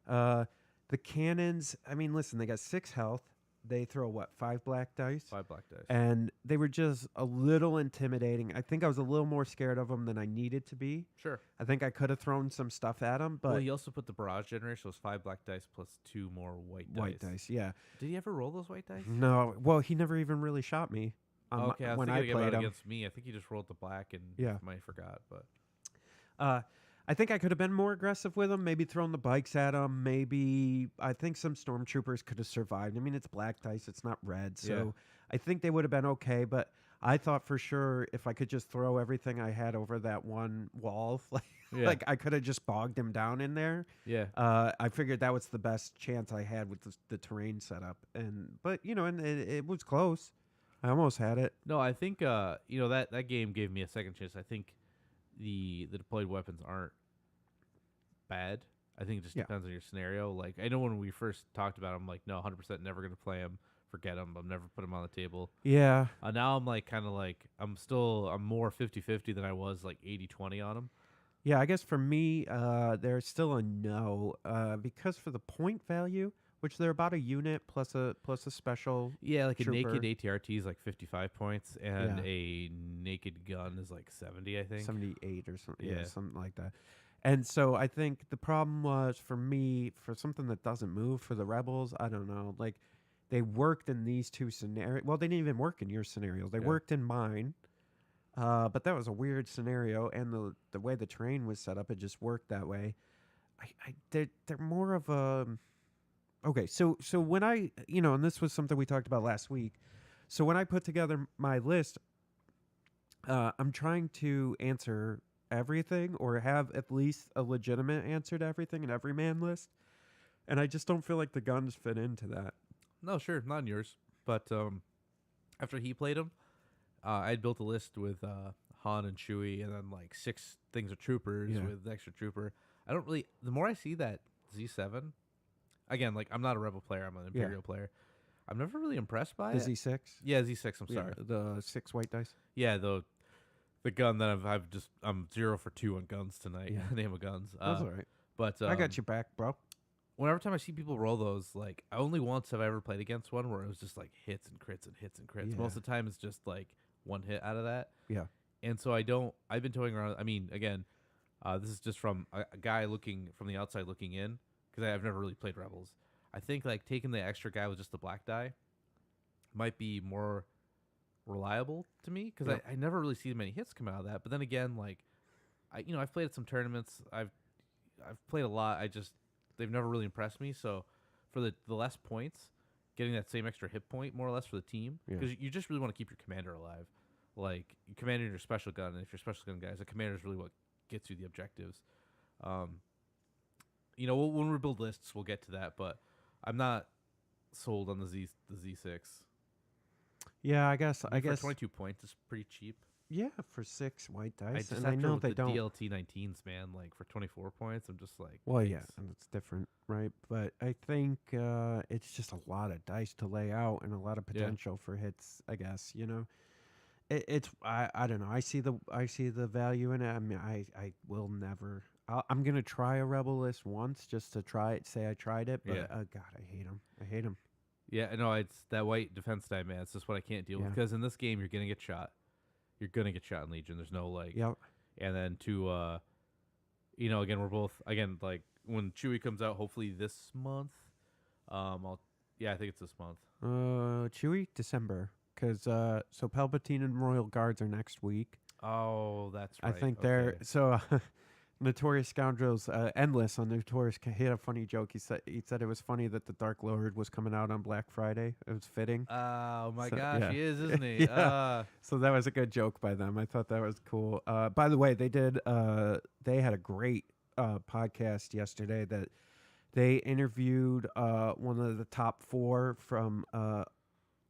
[SPEAKER 3] the cannons, I mean, listen, they got 6 health. They throw what, 5 black dice?
[SPEAKER 2] 5 black dice.
[SPEAKER 3] And they were just a little intimidating. I think I was a little more scared of them than I needed to be.
[SPEAKER 2] Sure.
[SPEAKER 3] I think I could have thrown some stuff at them, but
[SPEAKER 2] Well, he also put the barrage generator, so it's 5 black dice plus 2 more white dice.
[SPEAKER 3] white dice, yeah.
[SPEAKER 2] Did he ever roll those white dice?
[SPEAKER 3] No, well, he never even really shot me.
[SPEAKER 2] Okay, I was
[SPEAKER 3] when
[SPEAKER 2] thinking
[SPEAKER 3] I
[SPEAKER 2] about
[SPEAKER 3] played
[SPEAKER 2] it
[SPEAKER 3] him.
[SPEAKER 2] against me. I think he just rolled the black and
[SPEAKER 3] Yeah.
[SPEAKER 2] might have forgot. But
[SPEAKER 3] I think I could have been more aggressive with them. Maybe thrown the bikes at them. Maybe I think some stormtroopers could have survived. I mean, it's black dice. It's not red. So
[SPEAKER 2] Yeah.
[SPEAKER 3] I think they would have been okay. But I thought for sure if I could just throw everything I had over that one wall,
[SPEAKER 2] Yeah.
[SPEAKER 3] like I could have just bogged him down in there.
[SPEAKER 2] yeah,
[SPEAKER 3] I figured that was the best chance I had with the terrain setup. But it was close. I almost had it.
[SPEAKER 2] no, I think that game gave me a second chance. I think the deployed weapons aren't bad. I think it just
[SPEAKER 3] Yeah.
[SPEAKER 2] depends on your scenario. Like I know when we first talked about him, like no, 100% never gonna play him. Forget him. I'm never put him on the table.
[SPEAKER 3] Yeah.
[SPEAKER 2] Now I'm like kind of like I'm more 50-50 than I was like 80-20 on him.
[SPEAKER 3] Yeah, I guess for me, there's still a no because for the point value, which they're about a unit plus a special.
[SPEAKER 2] Yeah, like
[SPEAKER 3] Trooper.
[SPEAKER 2] a naked ATRT is like 55 points, and
[SPEAKER 3] Yeah.
[SPEAKER 2] a naked gun is like 70, I think.
[SPEAKER 3] 78 or something. Yeah,
[SPEAKER 2] Yeah.
[SPEAKER 3] something like that. And so I think the problem was for me, for something that doesn't move for the rebels, I don't know. Like they worked in these two scenarios. Well, they didn't even work in your scenarios. They
[SPEAKER 2] Yeah.
[SPEAKER 3] worked in mine. But that was a weird scenario, and the way the terrain was set up, it just worked that way. They're more of a okay. So when I and this was something we talked about last week. So when I put together my list, I'm trying to answer everything or have at least a legitimate answer to everything in every man list, and I just don't feel like the guns fit into that.
[SPEAKER 2] No, sure, not in yours. But after he played him, I had built a list with Han and Chewie, and then like 6 things of troopers
[SPEAKER 3] Yeah.
[SPEAKER 2] with extra trooper. I don't really. The more I see that Z7, again, like I'm not a Rebel player. I'm an
[SPEAKER 3] Yeah.
[SPEAKER 2] Imperial player. I'm never really impressed by
[SPEAKER 3] The
[SPEAKER 2] it.
[SPEAKER 3] Z6.
[SPEAKER 2] Yeah, Z6. I'm sorry.
[SPEAKER 3] The 6 white dice.
[SPEAKER 2] Yeah, the gun that I'm 0 for 2 on guns tonight.
[SPEAKER 3] Yeah.
[SPEAKER 2] Name of guns.
[SPEAKER 3] That's all right.
[SPEAKER 2] But
[SPEAKER 3] I got your back, bro.
[SPEAKER 2] Whenever time I see people roll those, like only once have I ever played against one where it was just like hits and crits and hits and crits.
[SPEAKER 3] Yeah.
[SPEAKER 2] Most of the time it's just like one hit out of that.
[SPEAKER 3] Yeah.
[SPEAKER 2] And so I've been toying around. I mean, again, this is just from a guy looking from the outside looking in because I've never really played Rebels. I think like taking the extra guy with just the black die might be more reliable to me because
[SPEAKER 3] Yeah.
[SPEAKER 2] I never really see many hits come out of that. But then again, like I've played at some tournaments. I've played a lot. They've never really impressed me. So for the less points, getting that same extra hit point more or less for the team
[SPEAKER 3] Yeah.
[SPEAKER 2] because you just really want to keep your commander alive. Like your commander and your special gun, and if you're special gun guys, the commander is really what gets you the objectives. When we build lists, we'll get to that, but I'm not sold on the Z6.
[SPEAKER 3] Yeah, I guess.
[SPEAKER 2] For 22 points is pretty cheap.
[SPEAKER 3] Yeah, for 6 white
[SPEAKER 2] I
[SPEAKER 3] dice,
[SPEAKER 2] just
[SPEAKER 3] and
[SPEAKER 2] have
[SPEAKER 3] I
[SPEAKER 2] to
[SPEAKER 3] know
[SPEAKER 2] with
[SPEAKER 3] they
[SPEAKER 2] the
[SPEAKER 3] don't.
[SPEAKER 2] DLT 19s, man. Like for 24 points, I'm just like,
[SPEAKER 3] Well, yeah,
[SPEAKER 2] thanks.
[SPEAKER 3] and it's different, right? But I think it's just a lot of dice to lay out and a lot of potential for hits. I guess I don't know. I see the value in it. I mean, I will never. I'm gonna try a Rebel list once just to try it. Say I tried it, but
[SPEAKER 2] Yeah.
[SPEAKER 3] God, I hate them. I hate them.
[SPEAKER 2] Yeah, no, it's that white defense die, man. It's just what I can't deal with
[SPEAKER 3] Yeah.
[SPEAKER 2] because in this game you're gonna get shot. You're gonna get shot in Legion. There's no like.
[SPEAKER 3] Yep.
[SPEAKER 2] And then again, we're both like when Chewie comes out, hopefully this month. I think it's this month.
[SPEAKER 3] Chewie December, because so Palpatine and Royal Guards are next week.
[SPEAKER 2] Oh, that's right.
[SPEAKER 3] I think
[SPEAKER 2] okay.
[SPEAKER 3] they're so. Notorious Scoundrels, Endless on Notorious. He had a funny joke. He said it was funny that the Dark Lord was coming out on Black Friday. It was fitting.
[SPEAKER 2] Oh my
[SPEAKER 3] So,
[SPEAKER 2] gosh,
[SPEAKER 3] yeah.
[SPEAKER 2] he is, isn't he?
[SPEAKER 3] Yeah. So that was a good joke by them. I thought that was cool. By the way, they did. They had a great podcast yesterday that they interviewed one of the top 4 from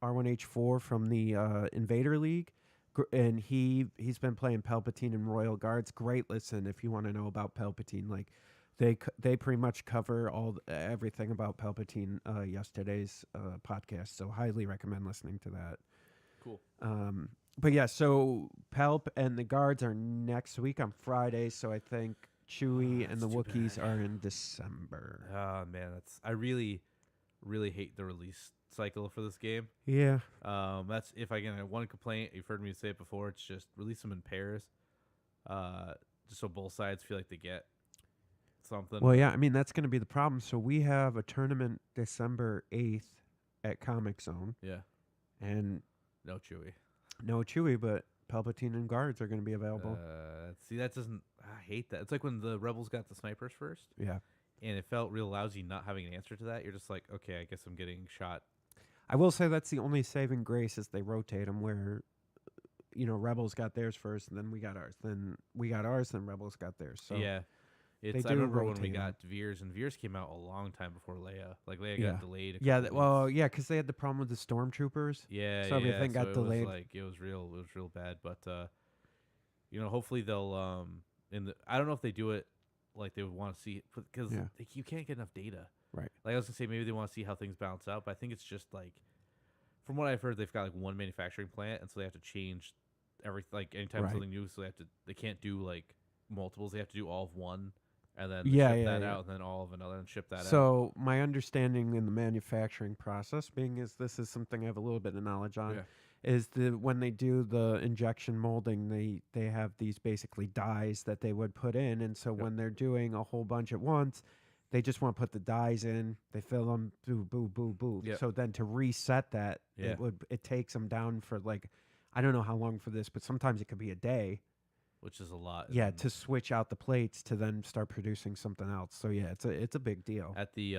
[SPEAKER 3] R1H4 from the Invader League. And he's been playing Palpatine in Royal Guards. Great listen if you want to know about Palpatine. Like they pretty much cover everything about Palpatine yesterday's podcast. So highly recommend listening to that.
[SPEAKER 2] Cool.
[SPEAKER 3] But yeah, so Palp and the Guards are next week on Friday. So I think Chewie and the
[SPEAKER 2] that's too
[SPEAKER 3] Wookiees
[SPEAKER 2] bad.
[SPEAKER 3] are in December.
[SPEAKER 2] Oh man, I really hate the release cycle for this game.
[SPEAKER 3] Yeah.
[SPEAKER 2] That's if I can have one complaint. You've heard me say it before. It's just release them in pairs, just so both sides feel like they get something.
[SPEAKER 3] Well, yeah. I mean, that's going to be the problem. So we have a tournament December 8th at Comic Zone,
[SPEAKER 2] Yeah,
[SPEAKER 3] and
[SPEAKER 2] no Chewy.
[SPEAKER 3] no Chewie, but Palpatine and Guards are going to be available.
[SPEAKER 2] See, that doesn't. I hate that. It's like when the Rebels got the snipers first,
[SPEAKER 3] Yeah.
[SPEAKER 2] and it felt real lousy not having an answer to that. You're just like, okay, I guess I'm getting shot.
[SPEAKER 3] I will say that's the only saving grace is they rotate them where, Rebels got theirs first, and then we got ours. Then we got ours, then Rebels got theirs. So
[SPEAKER 2] Yeah. It's, I
[SPEAKER 3] do
[SPEAKER 2] remember when we
[SPEAKER 3] rotate 'em.
[SPEAKER 2] got Veers, and Veers came out a long time before Leia. Like Leia
[SPEAKER 3] Yeah.
[SPEAKER 2] got delayed.
[SPEAKER 3] yeah, because they had the problem with the stormtroopers.
[SPEAKER 2] Yeah,
[SPEAKER 3] So
[SPEAKER 2] yeah,
[SPEAKER 3] everything got
[SPEAKER 2] it
[SPEAKER 3] delayed.
[SPEAKER 2] Was it was real bad. But hopefully they'll I don't know if they do it like they would want to see it because
[SPEAKER 3] Yeah.
[SPEAKER 2] you can't get enough data.
[SPEAKER 3] Right.
[SPEAKER 2] Like I was gonna say, maybe they want to see how things balance out, but I think it's just like, from what I've heard, they've got like one manufacturing plant, and so they have to change everything. Like anytime
[SPEAKER 3] Right.
[SPEAKER 2] something new, so they can't do like multiples. They have to do all of one, and then
[SPEAKER 3] Yeah,
[SPEAKER 2] ship
[SPEAKER 3] yeah,
[SPEAKER 2] that
[SPEAKER 3] yeah.
[SPEAKER 2] out, and then all of another, and ship that out.
[SPEAKER 3] So my understanding in the manufacturing process, being is this is something I have a little bit of knowledge on,
[SPEAKER 2] Yeah.
[SPEAKER 3] is when they do the injection molding, they have these basically dyes that they would put in, and so
[SPEAKER 2] Yep.
[SPEAKER 3] when they're doing a whole bunch at once, they just want to put the dyes in, they fill them, boo, boo, boo, boo.
[SPEAKER 2] Yep.
[SPEAKER 3] So then to reset that,
[SPEAKER 2] Yeah.
[SPEAKER 3] it takes them down for like, I don't know how long for this, but sometimes it could be a day.
[SPEAKER 2] Which is a lot.
[SPEAKER 3] Yeah,
[SPEAKER 2] and
[SPEAKER 3] to switch out the plates to then start producing something else. So yeah, it's a big deal.
[SPEAKER 2] at the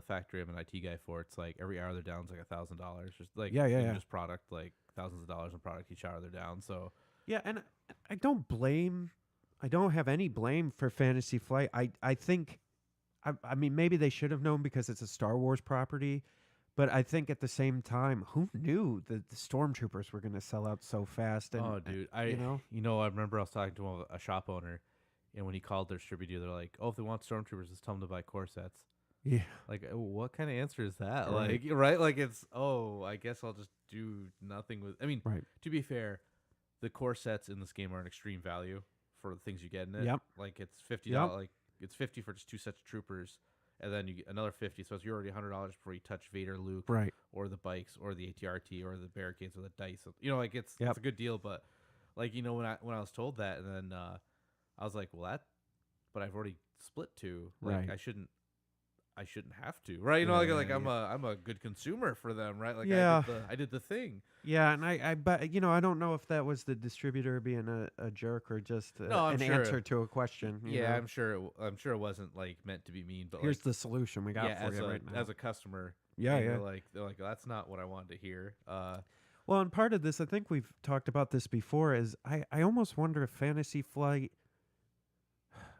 [SPEAKER 2] factory I'm an IT guy for, it's like every hour they're down is like $1,000. Just like
[SPEAKER 3] Yeah,
[SPEAKER 2] even
[SPEAKER 3] yeah.
[SPEAKER 2] just product, like thousands of dollars in product each hour they're down. So
[SPEAKER 3] Yeah, and I don't have any blame for Fantasy Flight. I think, I mean, maybe they should have known because it's a Star Wars property, but I think at the same time, who knew that the Stormtroopers were going to sell out so fast? And,
[SPEAKER 2] oh dude, I remember I was talking to a shop owner, and when he called their distributor, they're like, oh, if they want stormtroopers, just tell them to buy core sets.
[SPEAKER 3] yeah,
[SPEAKER 2] Like, what kind of answer is that?
[SPEAKER 3] Right.
[SPEAKER 2] Like, right? Like, it's, oh, I guess I'll just do nothing with. I mean,
[SPEAKER 3] right.
[SPEAKER 2] to be fair, the core sets in this game are an extreme value for the things you get in it.
[SPEAKER 3] Yep.
[SPEAKER 2] Like, it's $50.
[SPEAKER 3] Yep.
[SPEAKER 2] Like, it's $50 for just 2 sets of troopers, and then you get another $50. So you're already $100 before you touch Vader, Luke,
[SPEAKER 3] Right.
[SPEAKER 2] or the bikes, or the ATRT, or the barricades, or the dice. Like it's
[SPEAKER 3] Yep.
[SPEAKER 2] a good deal. But like when I was told that, and then I was like, well, but I've already split 2. Like
[SPEAKER 3] Right.
[SPEAKER 2] I shouldn't have to, right?
[SPEAKER 3] Yeah,
[SPEAKER 2] Like
[SPEAKER 3] yeah,
[SPEAKER 2] I'm a good consumer for them, right? Like
[SPEAKER 3] Yeah.
[SPEAKER 2] I did the thing.
[SPEAKER 3] Yeah, and I but I don't know if that was the distributor being a jerk or just
[SPEAKER 2] No, I'm
[SPEAKER 3] an
[SPEAKER 2] sure
[SPEAKER 3] answer to a question. you
[SPEAKER 2] Yeah,
[SPEAKER 3] know?
[SPEAKER 2] I'm sure it wasn't like meant to be mean, but
[SPEAKER 3] Here's
[SPEAKER 2] like,
[SPEAKER 3] the solution we got
[SPEAKER 2] yeah,
[SPEAKER 3] for
[SPEAKER 2] as
[SPEAKER 3] you
[SPEAKER 2] a
[SPEAKER 3] right now.
[SPEAKER 2] as a customer,
[SPEAKER 3] Yeah,
[SPEAKER 2] and
[SPEAKER 3] yeah.
[SPEAKER 2] they're like that's not what I wanted to hear.
[SPEAKER 3] Well, and part of this, I think we've talked about this before, is I almost wonder if Fantasy Flight,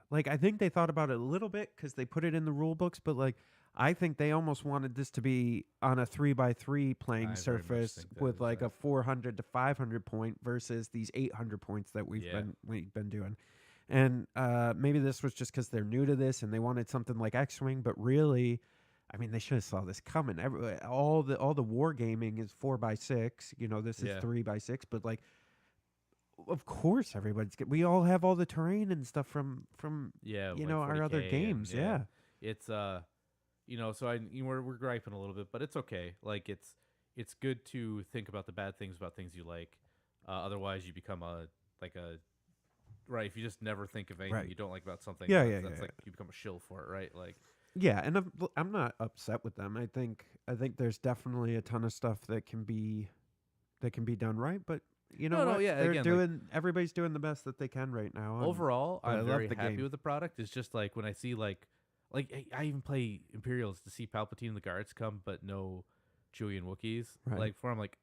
[SPEAKER 3] like, I think they thought about it a little bit because they put it in the rule books, but like, I think they almost wanted this to be on a 3x3 playing
[SPEAKER 2] I very much
[SPEAKER 3] surface
[SPEAKER 2] think that
[SPEAKER 3] with
[SPEAKER 2] is
[SPEAKER 3] like
[SPEAKER 2] that.
[SPEAKER 3] a 400 to 500 point versus these 800 points that we've
[SPEAKER 2] Yeah.
[SPEAKER 3] been doing. And maybe this was just because they're new to this and they wanted something like X-Wing, but really, I mean, they should have saw this coming. All the wargaming is 4x6. This is
[SPEAKER 2] Yeah.
[SPEAKER 3] 3x6. But like, of course, we all have all the terrain and stuff from
[SPEAKER 2] Yeah, like
[SPEAKER 3] our other
[SPEAKER 2] 40K and,
[SPEAKER 3] games. Yeah.
[SPEAKER 2] It's so we're griping a little bit, but it's okay. Like it's good to think about the bad things about things you like. Otherwise, you become right. If you just never think of anything
[SPEAKER 3] Right.
[SPEAKER 2] you don't like about something,
[SPEAKER 3] Yeah,
[SPEAKER 2] that's
[SPEAKER 3] yeah.
[SPEAKER 2] like you become a shill for it, right? Like
[SPEAKER 3] Yeah, and I'm not upset with them. I think there's definitely a ton of stuff that can be done right, but you know
[SPEAKER 2] No,
[SPEAKER 3] what?
[SPEAKER 2] yeah,
[SPEAKER 3] They're
[SPEAKER 2] again, like-
[SPEAKER 3] doing. Everybody's doing the best that they can right now. and
[SPEAKER 2] Overall,
[SPEAKER 3] but I
[SPEAKER 2] I'm
[SPEAKER 3] love
[SPEAKER 2] very
[SPEAKER 3] the
[SPEAKER 2] happy
[SPEAKER 3] game.
[SPEAKER 2] with the product. It's just like when I see like I even play Imperials to see Palpatine and the guards come, but no Chewie and Wookiees.
[SPEAKER 3] Right.
[SPEAKER 2] Like for I'm like,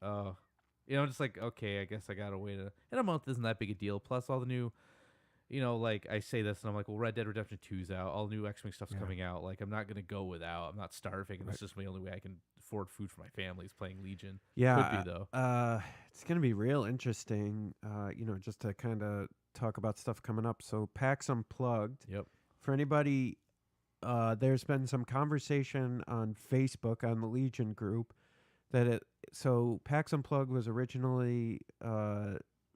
[SPEAKER 2] just like okay, I guess I gotta wait and a month isn't that big a deal. Plus all the new, like I say this and I'm like, well, Red Dead Redemption 2's out, all the new X-Wing stuff's
[SPEAKER 3] Yeah.
[SPEAKER 2] coming out. Like I'm not gonna go without. I'm not starving. And
[SPEAKER 3] Right.
[SPEAKER 2] It's just my only way I can afford food for my family is playing Legion.
[SPEAKER 3] Yeah,
[SPEAKER 2] Could be though.
[SPEAKER 3] it's gonna be real interesting. Just to kind of talk about stuff coming up. So PAX Unplugged.
[SPEAKER 2] Yep.
[SPEAKER 3] For anybody, there's been some conversation on Facebook on the Legion group so PAX Unplugged was originally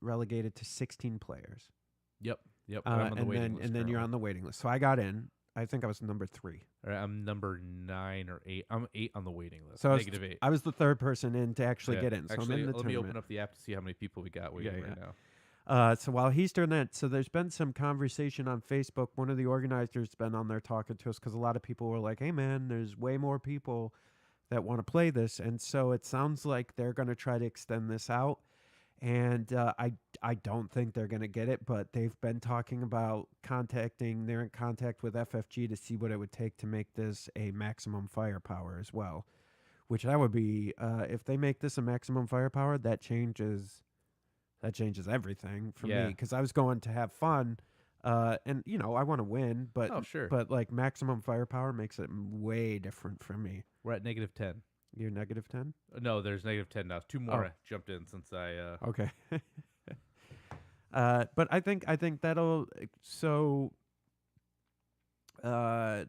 [SPEAKER 3] relegated to 16 players.
[SPEAKER 2] Yep. I'm on the
[SPEAKER 3] and
[SPEAKER 2] waiting
[SPEAKER 3] then
[SPEAKER 2] list.
[SPEAKER 3] and then you're
[SPEAKER 2] currently.
[SPEAKER 3] on the waiting list. So I got in. I think I was number 3.
[SPEAKER 2] All right, I'm number 9 or 8. I'm 8 on the waiting list.
[SPEAKER 3] So I was,
[SPEAKER 2] Negative 8.
[SPEAKER 3] I was the third person in to actually
[SPEAKER 2] Yeah.
[SPEAKER 3] get in. So
[SPEAKER 2] Actually,
[SPEAKER 3] I'm in the
[SPEAKER 2] let me
[SPEAKER 3] tournament.
[SPEAKER 2] open up the app to see how many people we got waiting
[SPEAKER 3] Yeah,
[SPEAKER 2] right
[SPEAKER 3] yeah.
[SPEAKER 2] now.
[SPEAKER 3] So while he's doing that, so there's been some conversation on Facebook. One of the organizers has been on there talking to us because a lot of people were like, hey, man, there's way more people that want to play this. And so it sounds like they're going to try to extend this out. And I don't think they're going to get it, but they've been talking about they're in contact with FFG to see what it would take to make this a maximum firepower as well, which that would be, if they make this a maximum firepower, that changes everything for me
[SPEAKER 2] Yeah.
[SPEAKER 3] because I was going to have fun, and I want to win, but
[SPEAKER 2] Oh, sure.
[SPEAKER 3] but like maximum firepower makes it way different for me.
[SPEAKER 2] We're at negative 10.
[SPEAKER 3] You're negative 10?
[SPEAKER 2] No, there's negative 10 now. 2 more
[SPEAKER 3] Oh.
[SPEAKER 2] jumped in since I.
[SPEAKER 3] Okay. But I think that'll I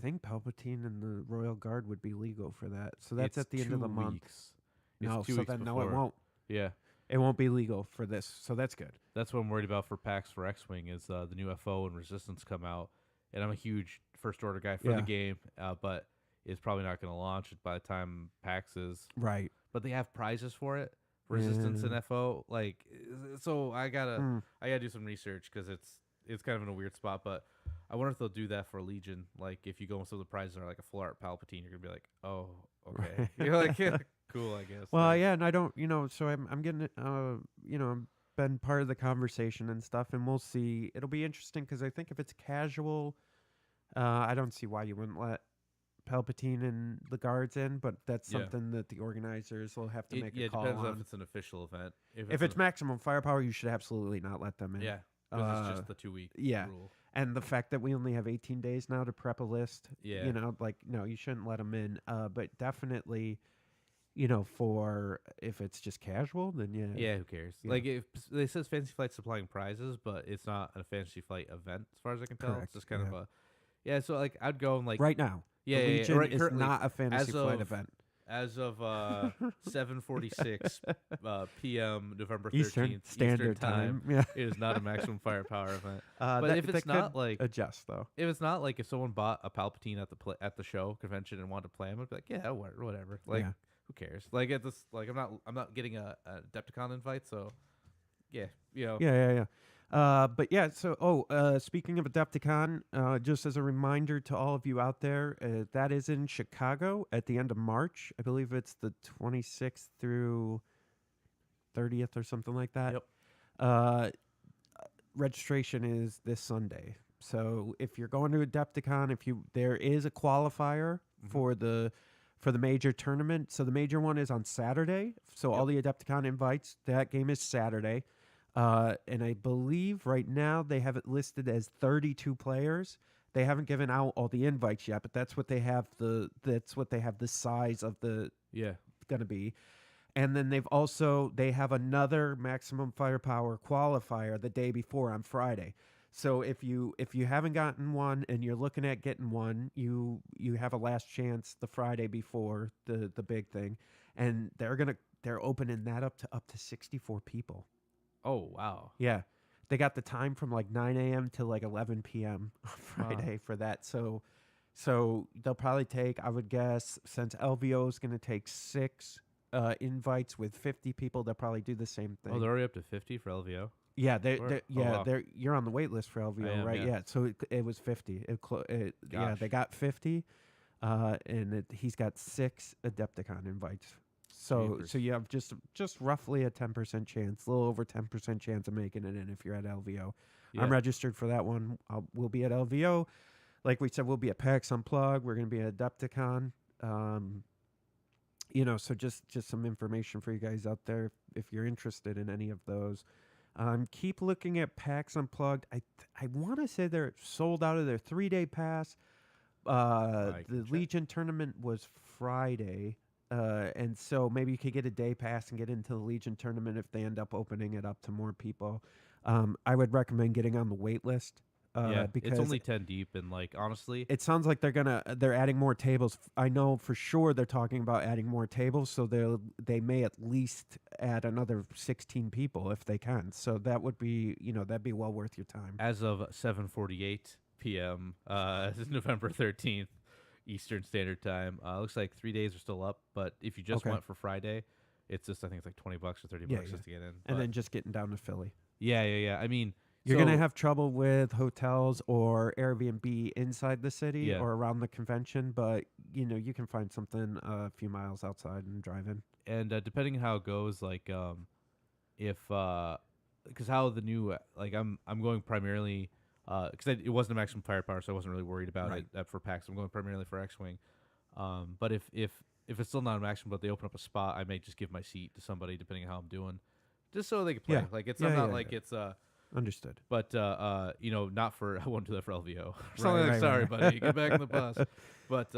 [SPEAKER 3] think Palpatine and the Royal Guard would be legal for that. So that's
[SPEAKER 2] it's
[SPEAKER 3] at the end of the
[SPEAKER 2] 2
[SPEAKER 3] month.
[SPEAKER 2] weeks. It's
[SPEAKER 3] No,
[SPEAKER 2] 2
[SPEAKER 3] so
[SPEAKER 2] weeks
[SPEAKER 3] then no, it
[SPEAKER 2] before.
[SPEAKER 3] won't.
[SPEAKER 2] Yeah,
[SPEAKER 3] It won't be legal for this. So that's good.
[SPEAKER 2] that's what I'm worried about for PAX for X-Wing is the new FO and Resistance come out. And I'm a huge First Order guy for
[SPEAKER 3] Yeah.
[SPEAKER 2] the game, but it's probably not going to launch by the time PAX is.
[SPEAKER 3] Right.
[SPEAKER 2] But they have prizes for it. Resistance
[SPEAKER 3] Yeah.
[SPEAKER 2] and FO, like, so I gotta
[SPEAKER 3] Mm.
[SPEAKER 2] do some research because it's kind of in a weird spot. But I wonder if they'll do that for Legion. Like, if you go and some of the prizes are like a full art Palpatine, you're gonna be like, oh, okay, you're like, yeah, cool, I guess.
[SPEAKER 3] Well,
[SPEAKER 2] Like,
[SPEAKER 3] yeah, and I don't, so I'm getting it, I'm been part of the conversation and stuff, and we'll see. It'll be interesting because I think if it's casual, I don't see why you wouldn't let Palpatine and the guards in, but that's
[SPEAKER 2] Yeah.
[SPEAKER 3] something that the organizers will have to make
[SPEAKER 2] it
[SPEAKER 3] a call
[SPEAKER 2] depends on
[SPEAKER 3] on.
[SPEAKER 2] if it's an official event.
[SPEAKER 3] If it's maximum firepower, you should absolutely not let them in.
[SPEAKER 2] yeah, because it's
[SPEAKER 3] Uh,
[SPEAKER 2] just the 2-week
[SPEAKER 3] yeah.
[SPEAKER 2] rule.
[SPEAKER 3] And the fact that we only have 18 days now to prep a list,
[SPEAKER 2] Yeah.
[SPEAKER 3] no, you shouldn't let them in. But definitely, for if it's just casual, then yeah.
[SPEAKER 2] Yeah, who cares?
[SPEAKER 3] Yeah.
[SPEAKER 2] Like, if it says Fantasy Flight's supplying prizes, but it's not a Fantasy Flight event as far as I can tell.
[SPEAKER 3] Correct,
[SPEAKER 2] It's just kind of
[SPEAKER 3] yeah.
[SPEAKER 2] So like, I'd go and like
[SPEAKER 3] Right now.
[SPEAKER 2] Yeah,
[SPEAKER 3] the
[SPEAKER 2] yeah, yeah,
[SPEAKER 3] Legion
[SPEAKER 2] right,
[SPEAKER 3] is
[SPEAKER 2] currently,
[SPEAKER 3] not a Fantasy
[SPEAKER 2] as
[SPEAKER 3] Flight
[SPEAKER 2] of
[SPEAKER 3] event.
[SPEAKER 2] As of 7:46 p.m. November 13th
[SPEAKER 3] Eastern Standard Time. Yeah.
[SPEAKER 2] it is not a maximum firepower event.
[SPEAKER 3] But
[SPEAKER 2] But if it's not like
[SPEAKER 3] adjust though.
[SPEAKER 2] if it's not like if someone bought a Palpatine at the show convention and wanted to play him, I'd be like, yeah, whatever. Like,
[SPEAKER 3] Yeah.
[SPEAKER 2] who cares? Like at this, like I'm not getting a Adepticon invite, so yeah,
[SPEAKER 3] Yeah. But yeah, so speaking of Adepticon, just as a reminder to all of you out there, that is in Chicago at the end of March. I believe it's the 26th through 30th or something like that.
[SPEAKER 2] Yep.
[SPEAKER 3] Registration is this Sunday. So if you're going to Adepticon, there is a qualifier for the major tournament. So the major one is on Saturday. So all the Adepticon invites, that game is Saturday. And I believe right now they have it listed as 32 players. They haven't given out all the invites yet, but that's what they have the size of the going to be. And then they have another maximum firepower qualifier the day before on Friday. So if you haven't gotten one and you're looking at getting one, you have a last chance the Friday before the big thing, and they're opening that up to 64 people.
[SPEAKER 2] Oh wow.
[SPEAKER 3] Yeah. They got the time from like 9 a.m. to like 11 p.m. on Friday for that. So they'll probably take, I would guess, since LVO is going to take 6 invites with 50 people, they'll probably do the same thing.
[SPEAKER 2] Oh, they're already up to 50 for LVO.
[SPEAKER 3] Yeah,
[SPEAKER 2] Or- wow.
[SPEAKER 3] you're on the wait list for LVO,
[SPEAKER 2] I am,
[SPEAKER 3] right?
[SPEAKER 2] yeah.
[SPEAKER 3] So it was 50. Yeah,
[SPEAKER 2] Gosh.
[SPEAKER 3] they got 50, and he's got 6 Adepticon invites. So
[SPEAKER 2] Jeepers.
[SPEAKER 3] so you have just roughly a 10% chance, a little over 10% chance of making it in if you're at LVO.
[SPEAKER 2] Yeah.
[SPEAKER 3] I'm registered for that one. We'll be at LVO. Like we said, we'll be at PAX Unplugged. We're going to be at Adepticon. So just some information for you guys out there if you're interested in any of those. Keep looking at PAX Unplugged. I want to say they're sold out of their 3-day pass.
[SPEAKER 2] I can
[SPEAKER 3] The
[SPEAKER 2] check.
[SPEAKER 3] Legion tournament was Friday. And so maybe you could get a day pass and get into the Legion tournament if they end up opening it up to more people. I would recommend getting on the wait list. Because
[SPEAKER 2] it's only 10 deep, and like honestly,
[SPEAKER 3] it sounds like they're adding more tables. I know for sure they're talking about adding more tables, so they may at least add another 16 people if they can. So that would be that'd be well worth your time.
[SPEAKER 2] as of 7:48 p.m. November 13th Eastern Standard Time, looks like 3 days are still up. But if you just
[SPEAKER 3] Okay.
[SPEAKER 2] went for Friday, it's just I think it's like $20 or $30
[SPEAKER 3] Yeah,
[SPEAKER 2] just to get in.
[SPEAKER 3] And
[SPEAKER 2] But
[SPEAKER 3] then just getting down to Philly.
[SPEAKER 2] yeah. I mean,
[SPEAKER 3] You're
[SPEAKER 2] so-
[SPEAKER 3] gonna have trouble with hotels or Airbnb inside the city
[SPEAKER 2] Yeah.
[SPEAKER 3] or around the convention, but you can find something a few miles outside and drive in.
[SPEAKER 2] and depending on how it goes, like if because how the new like I'm going primarily because it wasn't a maximum firepower, so I wasn't really worried about
[SPEAKER 3] Right.
[SPEAKER 2] it for PAX. I'm going primarily for X-wing. But if it's still not a maximum, but they open up a spot, I may just give my seat to somebody depending on how I'm doing, just so they can play.
[SPEAKER 3] Yeah.
[SPEAKER 2] Like it's
[SPEAKER 3] Yeah,
[SPEAKER 2] not
[SPEAKER 3] yeah,
[SPEAKER 2] like
[SPEAKER 3] yeah.
[SPEAKER 2] it's
[SPEAKER 3] Understood.
[SPEAKER 2] but not for I won't do that for LVO. So
[SPEAKER 3] Right,
[SPEAKER 2] like,
[SPEAKER 3] right,
[SPEAKER 2] sorry,
[SPEAKER 3] right.
[SPEAKER 2] buddy, get back in the bus. But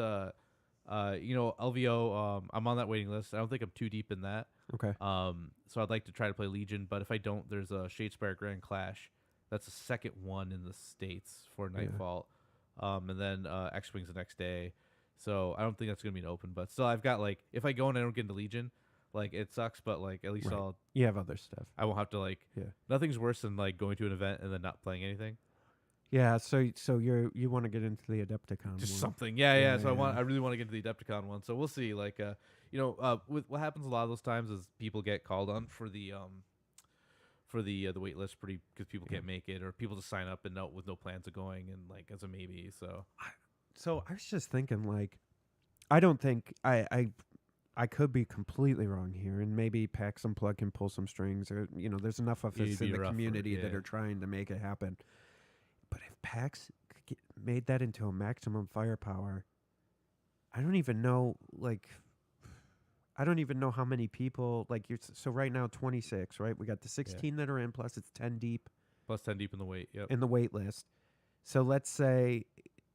[SPEAKER 2] LVO, I'm on that waiting list. I don't think I'm too deep in that.
[SPEAKER 3] Okay.
[SPEAKER 2] So I'd like to try to play Legion, but if I don't, there's a Shadespire Grand Clash. That's the second one in the States for
[SPEAKER 3] Yeah.
[SPEAKER 2] Nightfall. And then X-Wing's the next day. So I don't think that's going to be an open, but still I've got like, if I go and I don't get into Legion, like it sucks, but like at least
[SPEAKER 3] Right. You have other stuff.
[SPEAKER 2] I won't have to like,
[SPEAKER 3] Yeah.
[SPEAKER 2] nothing's worse than like going to an event and then not playing anything.
[SPEAKER 3] Yeah. So you want to get into the Adepticon?
[SPEAKER 2] Just
[SPEAKER 3] one.
[SPEAKER 2] something. Yeah.
[SPEAKER 3] Yeah,
[SPEAKER 2] So
[SPEAKER 3] yeah.
[SPEAKER 2] I really want to get into the Adepticon one. So we'll see. Like, with what happens a lot of those times is people get called on for the wait list because people
[SPEAKER 3] Yeah.
[SPEAKER 2] can't make it, or people just sign up and with no plans of going and like as a maybe. So
[SPEAKER 3] I was just thinking, like, I don't think I could be completely wrong here, and maybe PAX Unplugged can pull some strings, or there's enough of us
[SPEAKER 2] It'd
[SPEAKER 3] in
[SPEAKER 2] be
[SPEAKER 3] the
[SPEAKER 2] rough for-
[SPEAKER 3] community that
[SPEAKER 2] yeah.
[SPEAKER 3] are trying to make it happen. But if PAX made that into a maximum firepower, I don't even know, like, I don't even know how many people, like, so right now 26, right? We got the 16 that are in, plus it's 10 deep
[SPEAKER 2] plus 10 deep in the wait. Yep.
[SPEAKER 3] in the wait list. So let's say,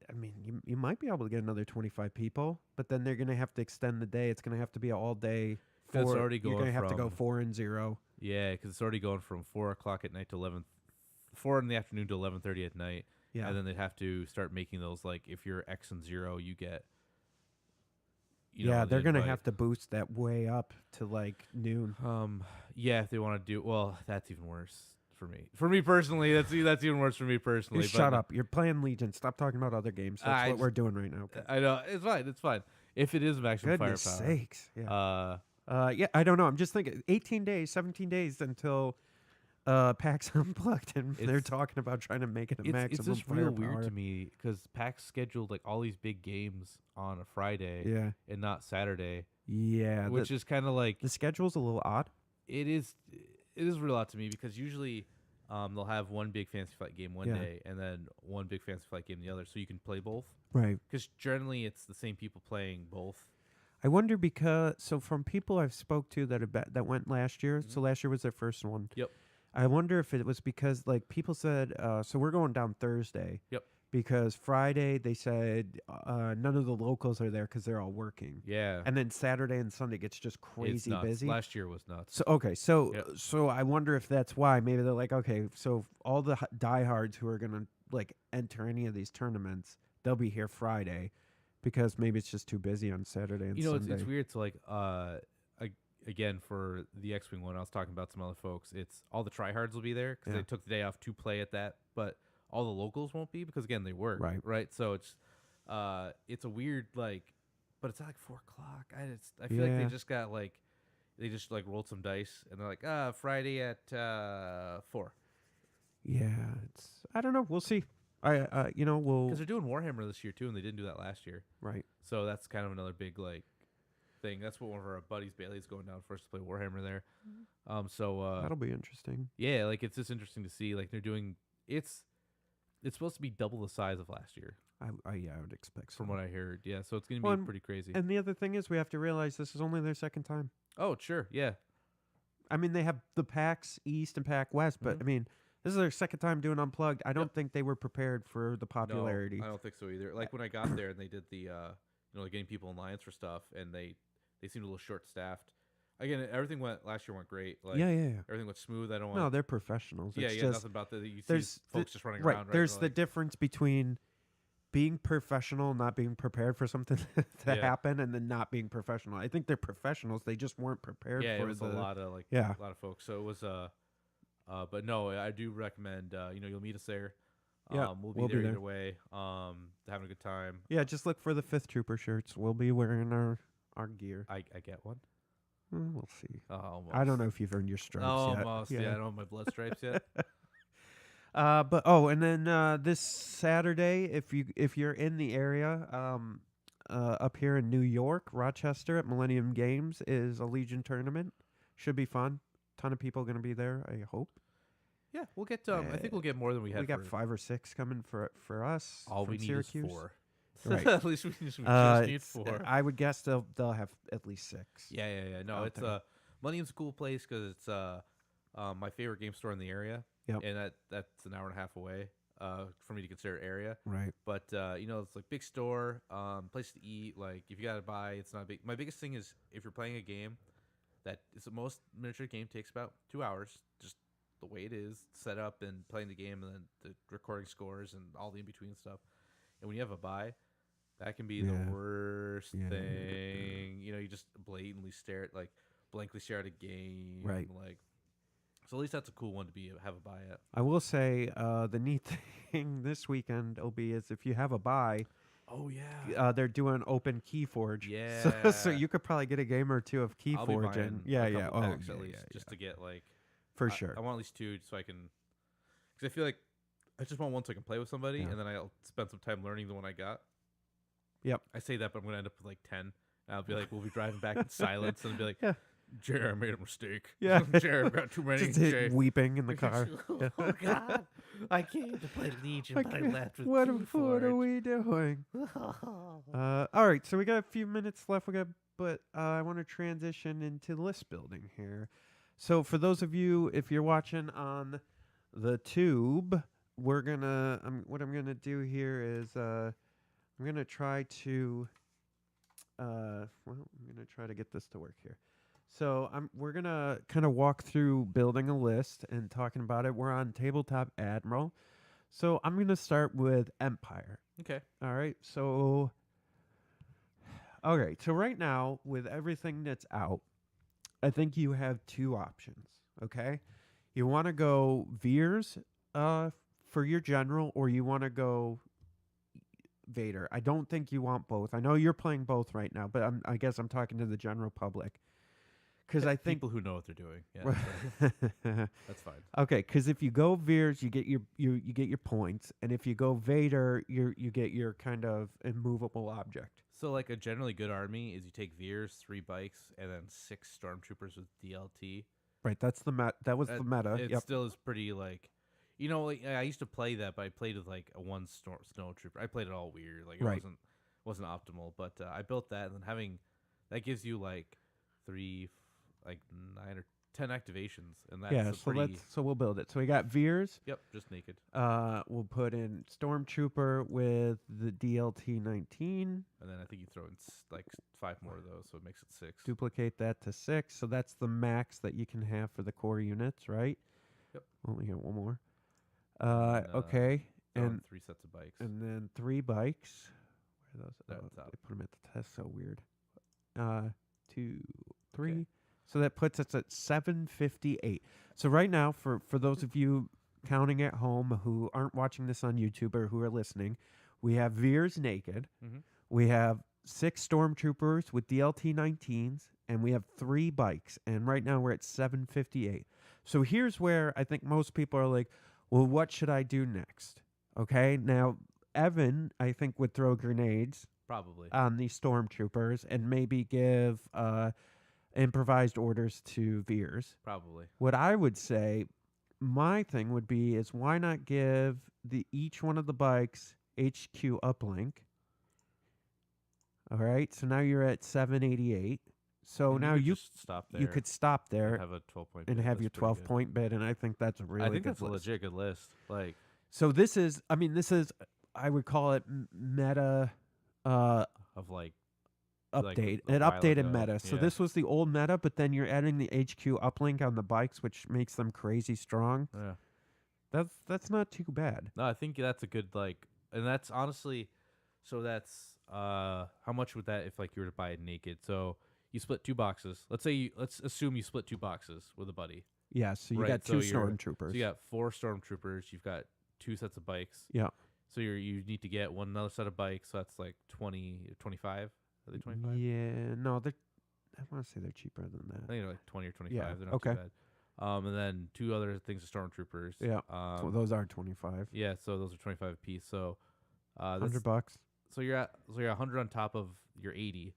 [SPEAKER 3] I mean, you might be able to get another 25 people, but then they're going to have to extend the day. It's going to have to be an all day.
[SPEAKER 2] That's already
[SPEAKER 3] You're
[SPEAKER 2] going
[SPEAKER 3] going to have to go
[SPEAKER 2] from-
[SPEAKER 3] 4 and 0.
[SPEAKER 2] Yeah, because it's already going from 4:00 at night to 4 in the afternoon to 11:30 at night.
[SPEAKER 3] Yeah.
[SPEAKER 2] And then they'd have to start making those, like, if you're X and 0, you get.
[SPEAKER 3] Yeah, they're
[SPEAKER 2] the
[SPEAKER 3] going to
[SPEAKER 2] invite.
[SPEAKER 3] have to boost that way up to like noon.
[SPEAKER 2] Yeah, if they want to do well, that's even worse for me. For me personally, that's even worse for me personally.
[SPEAKER 3] Just
[SPEAKER 2] but
[SPEAKER 3] shut up. You're playing Legion. Stop talking about other games. That's
[SPEAKER 2] I
[SPEAKER 3] what
[SPEAKER 2] just-
[SPEAKER 3] we're doing right now.
[SPEAKER 2] I know it's fine. It's fine. If it is maximum
[SPEAKER 3] Goodness
[SPEAKER 2] firepower.
[SPEAKER 3] sakes. Yeah.
[SPEAKER 2] Yeah.
[SPEAKER 3] I don't know. I'm just thinking 18 days, 17 days until PAX Unplugged, and they're
[SPEAKER 2] It's-
[SPEAKER 3] talking about trying to make it a
[SPEAKER 2] It's
[SPEAKER 3] maximum
[SPEAKER 2] just real
[SPEAKER 3] firepower.
[SPEAKER 2] weird to me because PAX scheduled like all these big games on a Friday
[SPEAKER 3] Yeah.
[SPEAKER 2] and not Saturday,
[SPEAKER 3] Yeah.
[SPEAKER 2] which is kind of like
[SPEAKER 3] the schedule's a little odd.
[SPEAKER 2] it is real odd to me because usually they'll have one big Fantasy Flight game one
[SPEAKER 3] Yeah.
[SPEAKER 2] day and then one big Fantasy Flight game the other, so you can play both.
[SPEAKER 3] Right.
[SPEAKER 2] Because generally it's the same people playing both.
[SPEAKER 3] I wonder from people I've spoke to that went last year. So last year was their first one.
[SPEAKER 2] Mm-hmm. Yep.
[SPEAKER 3] I wonder if it was because like people said, so we're going down Thursday.
[SPEAKER 2] Yep.
[SPEAKER 3] Because Friday they said none of the locals are there because they're all working.
[SPEAKER 2] Yeah.
[SPEAKER 3] And then Saturday and Sunday gets just
[SPEAKER 2] It's
[SPEAKER 3] crazy
[SPEAKER 2] nuts.
[SPEAKER 3] busy.
[SPEAKER 2] Last year was nuts.
[SPEAKER 3] So okay, so
[SPEAKER 2] Yep.
[SPEAKER 3] so I wonder if that's why. Maybe they're like, okay, so all the diehards who are gonna like enter any of these tournaments, they'll be here Friday, because maybe it's just too busy on Saturday and Sunday.
[SPEAKER 2] it's weird to like again for the X-wing one I was talking about some other folks. It's all the tryhards will be there because
[SPEAKER 3] Yeah.
[SPEAKER 2] they took the day off to play at that, but all the locals won't be because again they work.
[SPEAKER 3] Right.
[SPEAKER 2] So it's a weird like, but it's at like 4:00. I feel like
[SPEAKER 3] Yeah.
[SPEAKER 2] they just like rolled some dice and they're like Friday at 4
[SPEAKER 3] Yeah, I don't know. We'll see. We'll
[SPEAKER 2] because they're doing Warhammer this year too and they didn't do that last year.
[SPEAKER 3] right.
[SPEAKER 2] So that's kind of another big like thing. That's what one of our buddies Bailey's going down for us to play Warhammer there. So
[SPEAKER 3] That'll be interesting.
[SPEAKER 2] yeah, like it's just interesting to see. Like they're doing it's supposed to be double the size of last year,
[SPEAKER 3] Yeah, I would expect so.
[SPEAKER 2] from what I heard. Yeah, so it's gonna be
[SPEAKER 3] Well, and-
[SPEAKER 2] pretty crazy.
[SPEAKER 3] And the other thing is, we have to realize this is only their second time.
[SPEAKER 2] Oh, sure, yeah.
[SPEAKER 3] I mean, they have the PAX East and PAX West, but
[SPEAKER 2] Mhm.
[SPEAKER 3] I mean, this is their second time doing Unplugged. I don't think they were prepared for the popularity.
[SPEAKER 2] No, I don't think so either. Like when I got there and they did the like getting people in lines for stuff, and they seemed a little short staffed. Again, everything last year went great. Like
[SPEAKER 3] yeah.
[SPEAKER 2] everything went smooth. I don't
[SPEAKER 3] No,
[SPEAKER 2] want.
[SPEAKER 3] they're professionals.
[SPEAKER 2] Yeah,
[SPEAKER 3] It's
[SPEAKER 2] yeah,
[SPEAKER 3] just,
[SPEAKER 2] nothing about that. You see
[SPEAKER 3] there's
[SPEAKER 2] folks just running
[SPEAKER 3] right.
[SPEAKER 2] around.
[SPEAKER 3] There's
[SPEAKER 2] They're
[SPEAKER 3] the
[SPEAKER 2] like,
[SPEAKER 3] difference between being professional, not being prepared for something to
[SPEAKER 2] Yeah.
[SPEAKER 3] happen, and then not being professional. I think they're professionals. They just weren't prepared
[SPEAKER 2] yeah,
[SPEAKER 3] for
[SPEAKER 2] it was
[SPEAKER 3] the.
[SPEAKER 2] a lot of
[SPEAKER 3] Yeah.
[SPEAKER 2] a lot of folks. So it was but no, I do recommend. You'll meet us there.
[SPEAKER 3] Yeah,
[SPEAKER 2] we'll be
[SPEAKER 3] we'll be
[SPEAKER 2] there
[SPEAKER 3] there.
[SPEAKER 2] either way. Having a good time.
[SPEAKER 3] Yeah, just look for the 5th Trooper shirts. We'll be wearing our gear.
[SPEAKER 2] I get one.
[SPEAKER 3] We'll see.
[SPEAKER 2] Almost.
[SPEAKER 3] I don't know if you've earned your stripes yet.
[SPEAKER 2] Almost. Yeah, I don't have my blood stripes yet.
[SPEAKER 3] But and then this Saturday, if you're in the area, up here in New York, Rochester at Millennium Games is a Legion tournament. Should be fun. Ton of people going to be there. I hope.
[SPEAKER 2] Yeah, we'll get. I think we'll get more than we had.
[SPEAKER 3] We got
[SPEAKER 2] for
[SPEAKER 3] 5 or 6 coming for us.
[SPEAKER 2] all
[SPEAKER 3] from
[SPEAKER 2] we need
[SPEAKER 3] Syracuse.
[SPEAKER 2] is 4.
[SPEAKER 3] Right.
[SPEAKER 2] At least we just need
[SPEAKER 3] It's-
[SPEAKER 2] 4.
[SPEAKER 3] I would guess they'll have at least 6.
[SPEAKER 2] Yeah. No,
[SPEAKER 3] out
[SPEAKER 2] it's
[SPEAKER 3] there.
[SPEAKER 2] Millennium's a cool place because it's my favorite game store in the area.
[SPEAKER 3] Yep.
[SPEAKER 2] And that's an hour and a half away for me to consider area.
[SPEAKER 3] Right.
[SPEAKER 2] But it's like big store, place to eat. Like if you gotta buy, it's not big. My biggest thing is if you're playing a game that is the most miniature game takes about 2 hours, just the way it is set up and playing the game, and then the recording scores and all the in between stuff. And when you have a buy, that can be
[SPEAKER 3] Yeah.
[SPEAKER 2] the worst
[SPEAKER 3] Yeah.
[SPEAKER 2] thing. You just blatantly blankly stare at a game.
[SPEAKER 3] Right.
[SPEAKER 2] Like, so at least that's a cool one to have a buy at.
[SPEAKER 3] I will say the neat thing this weekend, OB, is if you have a buy,
[SPEAKER 2] Oh yeah.
[SPEAKER 3] they're doing open Keyforge.
[SPEAKER 2] Yeah.
[SPEAKER 3] So you could probably get a game or 2 of
[SPEAKER 2] I'll be
[SPEAKER 3] Keyforge.
[SPEAKER 2] buying
[SPEAKER 3] And
[SPEAKER 2] a couple
[SPEAKER 3] Oh,
[SPEAKER 2] packs
[SPEAKER 3] yeah,
[SPEAKER 2] at least,
[SPEAKER 3] yeah,
[SPEAKER 2] just to get like
[SPEAKER 3] for
[SPEAKER 2] I-
[SPEAKER 3] sure.
[SPEAKER 2] I want at least 2 so I can, because I feel like I just want one so I can play with somebody,
[SPEAKER 3] Yeah.
[SPEAKER 2] and then I'll spend some time learning the one I got.
[SPEAKER 3] Yep.
[SPEAKER 2] I say that, but I'm gonna end up with like 10. And I'll be like, we'll be driving back in silence, and be like,
[SPEAKER 3] Yeah.
[SPEAKER 2] Jared, I made a mistake.
[SPEAKER 3] Yeah.
[SPEAKER 2] Jared, I've got too many.
[SPEAKER 3] Just
[SPEAKER 2] Jay."
[SPEAKER 3] weeping in the car.
[SPEAKER 2] Oh God, I came to play Legion, but I
[SPEAKER 3] Okay,
[SPEAKER 2] left with
[SPEAKER 3] what
[SPEAKER 2] Keyforge.
[SPEAKER 3] are we doing? All right, so we got a few minutes left. But I want to transition into list building here. So for those of you, if you're watching on the tube, what I'm gonna do here is I'm gonna try to I'm gonna try to get this to work here. So we're gonna kind of walk through building a list and talking about it. We're on Tabletop Admiral. So I'm gonna start with Empire.
[SPEAKER 2] Okay.
[SPEAKER 3] All right. So right now, with everything that's out, I think you have 2 options. Okay. You want to go Veers for your general, or you want to go Vader. I don't think you want both. I know you're playing both right now, but I guess I'm talking to the general public. Because I think
[SPEAKER 2] people who know what they're doing. Yeah, that's fine.
[SPEAKER 3] Okay, because if you go Veers, you get you get your points, and if you go Vader, you get your kind of immovable object.
[SPEAKER 2] So, like a generally good army is you take Veers, 3 bikes, and then 6 stormtroopers with DLT.
[SPEAKER 3] Right, that's the That was the meta.
[SPEAKER 2] It
[SPEAKER 3] Yep.
[SPEAKER 2] still is pretty like, like, I used to play that, but I played with like a 1 snowtrooper. I played it all weird, like it
[SPEAKER 3] Right.
[SPEAKER 2] wasn't optimal. But I built that, and then having that gives you like 3, like 9 or 10 activations, and that's
[SPEAKER 3] Yeah,
[SPEAKER 2] a
[SPEAKER 3] so
[SPEAKER 2] pretty.
[SPEAKER 3] we'll build it. So we got Veers.
[SPEAKER 2] Yep, just naked.
[SPEAKER 3] We'll put in Stormtrooper with the DLT 19.
[SPEAKER 2] And then I think you throw in like 5 more of those, so it makes it 6.
[SPEAKER 3] Duplicate that to 6. So that's the max that you can have for the core units, right?
[SPEAKER 2] Yep.
[SPEAKER 3] Only got 1 more.
[SPEAKER 2] And,
[SPEAKER 3] Okay.
[SPEAKER 2] Throw in
[SPEAKER 3] And
[SPEAKER 2] 3 sets of bikes.
[SPEAKER 3] and then 3 bikes. Where are those?
[SPEAKER 2] There
[SPEAKER 3] Oh,
[SPEAKER 2] at the top.
[SPEAKER 3] they put them at the test. So weird. 2, 3.
[SPEAKER 2] Okay.
[SPEAKER 3] So that puts us at 758. So right now, for those of you counting at home who aren't watching this on YouTube or who are listening, we have Veers naked.
[SPEAKER 2] Mhm.
[SPEAKER 3] We have 6 stormtroopers with DLT 19s, and we have 3 bikes. And right now we're at 758. So here's where I think most people are like, well, what should I do next? Okay, now Evan, I think, would throw grenades.
[SPEAKER 2] Probably.
[SPEAKER 3] on the stormtroopers and maybe give improvised orders to Veers.
[SPEAKER 2] Probably.
[SPEAKER 3] What I would say, my thing would be is why not give each one of the bikes HQ uplink. All right, so now you're at 788. So
[SPEAKER 2] And
[SPEAKER 3] now
[SPEAKER 2] could
[SPEAKER 3] you
[SPEAKER 2] just stop there.
[SPEAKER 3] you could stop
[SPEAKER 2] and
[SPEAKER 3] there
[SPEAKER 2] have a 12-point
[SPEAKER 3] and
[SPEAKER 2] bid.
[SPEAKER 3] have
[SPEAKER 2] That's
[SPEAKER 3] your
[SPEAKER 2] pretty
[SPEAKER 3] 12
[SPEAKER 2] good.
[SPEAKER 3] point bid, and I think that's a really
[SPEAKER 2] I think
[SPEAKER 3] good
[SPEAKER 2] that's a
[SPEAKER 3] list.
[SPEAKER 2] legit good list. Like
[SPEAKER 3] So this is, I mean, this is, I would call it meta
[SPEAKER 2] of like
[SPEAKER 3] update,
[SPEAKER 2] a
[SPEAKER 3] an
[SPEAKER 2] while
[SPEAKER 3] updated
[SPEAKER 2] ago,
[SPEAKER 3] meta. So
[SPEAKER 2] yeah.
[SPEAKER 3] this was the old meta, but then you're adding the HQ uplink on the bikes, which makes them crazy strong.
[SPEAKER 2] yeah.
[SPEAKER 3] That's not too bad.
[SPEAKER 2] No, I think that's a good like, and that's honestly, so that's how much would that if like you were to buy it naked? So you split 2 boxes. Let's assume you split 2 boxes with a buddy.
[SPEAKER 3] Yeah, so you
[SPEAKER 2] Right,
[SPEAKER 3] got
[SPEAKER 2] so
[SPEAKER 3] 2
[SPEAKER 2] you're-
[SPEAKER 3] stormtroopers.
[SPEAKER 2] So you got 4 stormtroopers. You've got 2 sets of bikes.
[SPEAKER 3] Yeah.
[SPEAKER 2] So you need to get another set of bikes. So that's like 20, 25. Are they 25?
[SPEAKER 3] Yeah, no, I want to say they're cheaper than
[SPEAKER 2] I
[SPEAKER 3] that.
[SPEAKER 2] think they're like 20 or 25.
[SPEAKER 3] Yeah,
[SPEAKER 2] They're not
[SPEAKER 3] okay.
[SPEAKER 2] too bad. And then 2 other things of stormtroopers.
[SPEAKER 3] Yeah, so those are 25.
[SPEAKER 2] Yeah, so those are 25 apiece. So that's,
[SPEAKER 3] $100.
[SPEAKER 2] so you're at 100 on top of your 80.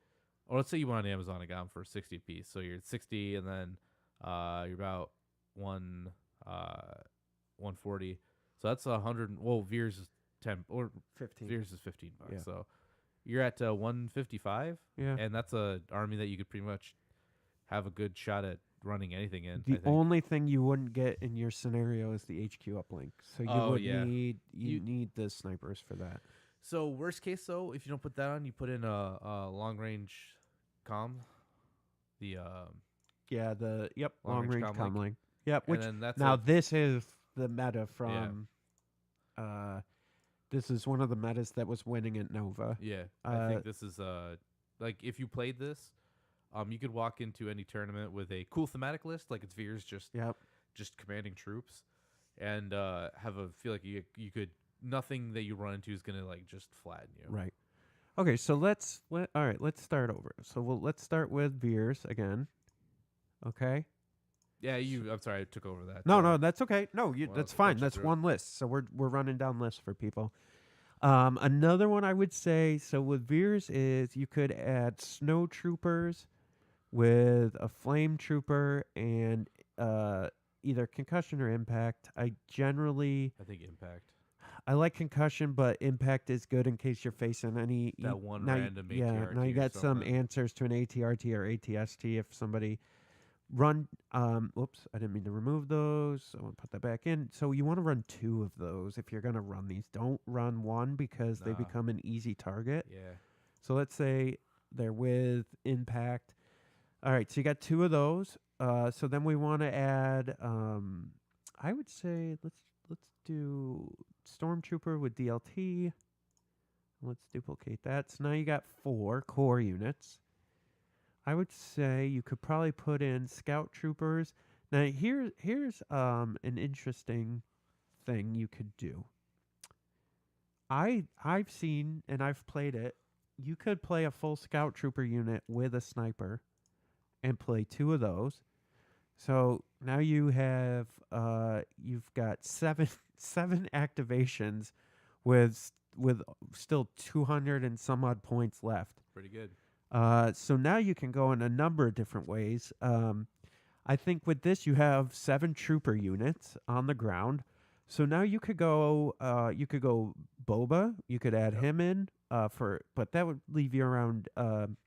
[SPEAKER 2] Or let's say you went on Amazon and got them for 60 apiece. So you're at 60 and then you're about 140. So that's 100. Well, Veers is 10 or
[SPEAKER 3] 15.
[SPEAKER 2] Veers is $15.
[SPEAKER 3] Yeah.
[SPEAKER 2] So you're at 155
[SPEAKER 3] Yeah.
[SPEAKER 2] and that's a army that you could pretty much have a good shot at running anything in. I
[SPEAKER 3] The
[SPEAKER 2] think.
[SPEAKER 3] only thing you wouldn't get in your scenario is the HQ uplink. So you
[SPEAKER 2] Oh,
[SPEAKER 3] would
[SPEAKER 2] yeah.
[SPEAKER 3] need
[SPEAKER 2] You-
[SPEAKER 3] need the snipers for that.
[SPEAKER 2] So worst case though, if you don't put that on, you put in a long range comm, the
[SPEAKER 3] Yeah, the long
[SPEAKER 2] Long-range
[SPEAKER 3] range
[SPEAKER 2] comlink.
[SPEAKER 3] comlink. Yep,
[SPEAKER 2] and
[SPEAKER 3] which
[SPEAKER 2] then that's
[SPEAKER 3] now
[SPEAKER 2] a-
[SPEAKER 3] this is the meta from this is one of the metas that was winning at Nova.
[SPEAKER 2] yeah. I think this is like if you played this, you could walk into any tournament with a cool thematic list, like it's Veers
[SPEAKER 3] Yep.
[SPEAKER 2] just commanding troops, and feel like you could nothing that you run into is gonna like just flatten you.
[SPEAKER 3] Right. Okay, so let's start over. So let's start with Veers again. Okay?
[SPEAKER 2] Yeah, I'm sorry, I took over that.
[SPEAKER 3] No, that's okay. No,
[SPEAKER 2] Well,
[SPEAKER 3] that's
[SPEAKER 2] let's
[SPEAKER 3] fine.
[SPEAKER 2] punch
[SPEAKER 3] That's
[SPEAKER 2] through it.
[SPEAKER 3] one list. So we're running down lists for people. Another one I would say, so with Veers is you could add snow troopers with a flame trooper and either concussion or impact. I
[SPEAKER 2] think impact.
[SPEAKER 3] like concussion, but impact is good in case you're facing any
[SPEAKER 2] That one
[SPEAKER 3] now
[SPEAKER 2] random
[SPEAKER 3] yeah,
[SPEAKER 2] ATRT
[SPEAKER 3] now you
[SPEAKER 2] or
[SPEAKER 3] got some
[SPEAKER 2] something.
[SPEAKER 3] answers to an ATRT or ATST if somebody run whoops, I didn't mean to remove those. I want to put that back in. So you want to run 2 of those if you're going to run these. Don't run 1 because they
[SPEAKER 2] Nah.
[SPEAKER 3] become an easy target.
[SPEAKER 2] Yeah.
[SPEAKER 3] So let's say they're with impact. All right, so you got 2 of those. So then we want to add I would say let's do Stormtrooper with DLT. Let's duplicate that. So now you got 4 core units. I would say you could probably put in Scout Troopers. Now here's an interesting thing you could do. I've seen and I've played it. You could play a full Scout Trooper unit with a sniper and play 2 of those. So now you have you've got 7 activations with still 200 and some odd points left.
[SPEAKER 2] Pretty good.
[SPEAKER 3] So now you can go in a number of different ways. I think with this you have 7 trooper units on the ground. So now you could go Boba. You could add him in but that would leave you around.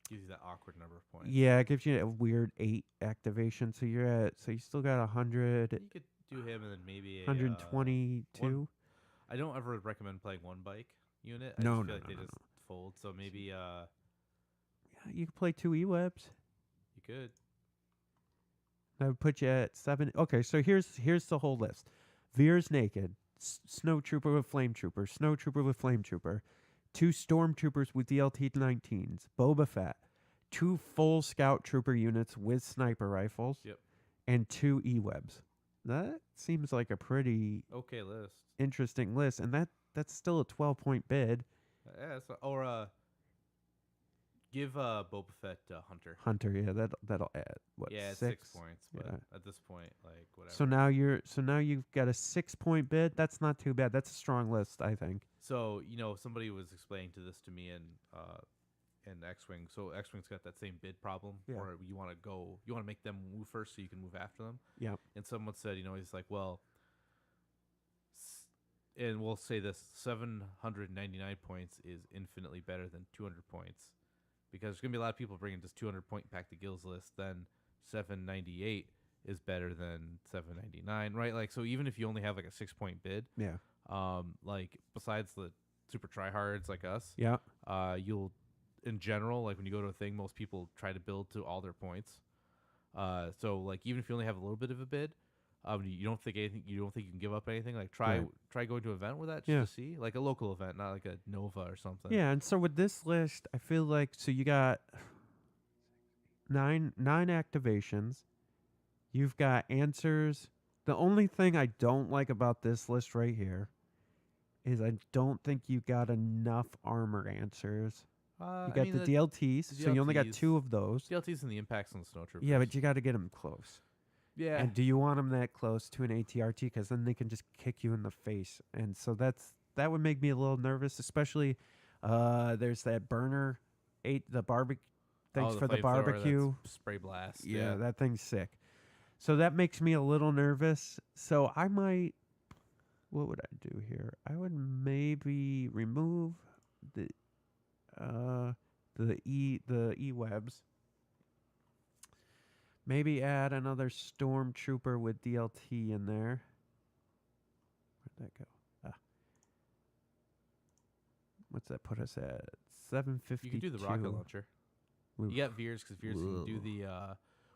[SPEAKER 2] Gives you that awkward number of points.
[SPEAKER 3] Yeah, it gives you a weird 8 activation. So you still got 100,
[SPEAKER 2] You could do him and then maybe
[SPEAKER 3] 122.
[SPEAKER 2] I don't ever recommend playing 1 bike unit. I
[SPEAKER 3] No,
[SPEAKER 2] just feel
[SPEAKER 3] no,
[SPEAKER 2] like
[SPEAKER 3] no,
[SPEAKER 2] they
[SPEAKER 3] no,
[SPEAKER 2] just fold. So maybe
[SPEAKER 3] You could play 2 E-Webs.
[SPEAKER 2] you could.
[SPEAKER 3] That would put you at 7. Okay, so here's the whole list. Veers naked, Snow Trooper with Flame Trooper, Snow Trooper with Flame Trooper, 2 Stormtroopers with DLT-19s, Boba Fett, 2 full Scout Trooper units with sniper rifles,
[SPEAKER 2] Yep.
[SPEAKER 3] and 2 E-Webs. That seems like a pretty
[SPEAKER 2] Okay list.
[SPEAKER 3] interesting list, and that's still a 12-point bid.
[SPEAKER 2] Yeah, or give Boba Fett Hunter.
[SPEAKER 3] Hunter, yeah, that'll add what?
[SPEAKER 2] Yeah, it's
[SPEAKER 3] 6
[SPEAKER 2] 6 points, but
[SPEAKER 3] Yeah.
[SPEAKER 2] at this point, like whatever.
[SPEAKER 3] So now you've got a 6-point bid. That's not too bad. That's a strong list, I think.
[SPEAKER 2] So somebody was explaining this to me in and X-wing. So X-wing's got that same bid problem,
[SPEAKER 3] Yeah.
[SPEAKER 2] where you want to make them move first so you can move after them.
[SPEAKER 3] Yep.
[SPEAKER 2] And someone said, he's like, well, and we'll say this: 799 points is infinitely better than 200 points, because there's gonna be a lot of people bringing just 200 point pack to guilds list. Then 798 is better than 799, right? Like, so even if you only have like a 6 point bid,
[SPEAKER 3] Yeah.
[SPEAKER 2] like besides the super tryhards like us,
[SPEAKER 3] Yeah.
[SPEAKER 2] you'll, in general, like when you go to a thing, most people try to build to all their points. So like even if you only have a little bit of a bid, you don't think you can give up anything. Like try going to an event with that just
[SPEAKER 3] Yeah.
[SPEAKER 2] to see, like a local event, not like a Nova or something.
[SPEAKER 3] Yeah, and so with this list, I feel like so you got nine activations. You've got answers. The only thing I don't like about this list right here is I don't think you got enough armor answers. You got the DLTs, so you only got 2 of those.
[SPEAKER 2] DLTs and the impacts on the snow troopers.
[SPEAKER 3] Yeah, but you got to get them close.
[SPEAKER 2] yeah,
[SPEAKER 3] And do you want them that close to an ATRT? Because then they can just kick you in the face, and so that would make me a little nervous. Especially, there's that burner, the barbecue. Thanks
[SPEAKER 2] the
[SPEAKER 3] for the
[SPEAKER 2] flamethrower,
[SPEAKER 3] barbecue.
[SPEAKER 2] that's spray blast.
[SPEAKER 3] Yeah, that thing's sick. So that makes me a little nervous. So I might. What would I do here? I would maybe remove the E-webs. Maybe add another stormtrooper with DLT in there. Where'd that go? What's that put us at? 752.
[SPEAKER 2] You can do the rocket launcher.
[SPEAKER 3] Oof.
[SPEAKER 2] You got Veers because Veers can do the.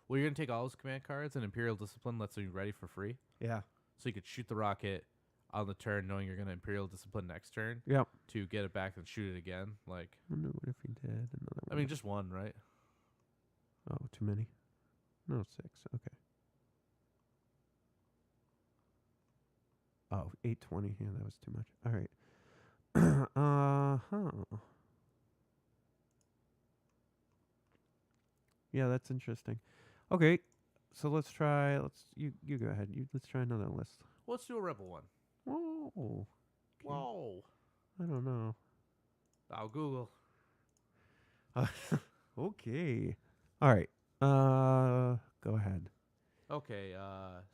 [SPEAKER 2] Well, you're gonna take all those command cards, and Imperial Discipline lets you ready for free.
[SPEAKER 3] Yeah.
[SPEAKER 2] So you could shoot the rocket on the turn, knowing you're gonna Imperial Discipline next turn
[SPEAKER 3] Yep.
[SPEAKER 2] to get it back and shoot it again. Like,
[SPEAKER 3] Wonder what if he did another one.
[SPEAKER 2] I mean, just one, right?
[SPEAKER 3] Oh, too many? No, 6. Okay. Oh, 820. Yeah, that was too much. All right. Yeah, that's interesting. Okay, so let's try. You go ahead. Let's try another list.
[SPEAKER 2] Well, let's do a Rebel one.
[SPEAKER 3] Whoa. Okay.
[SPEAKER 2] Whoa.
[SPEAKER 3] I don't know.
[SPEAKER 2] I'll Google.
[SPEAKER 3] Okay. All right. Go ahead.
[SPEAKER 2] Okay.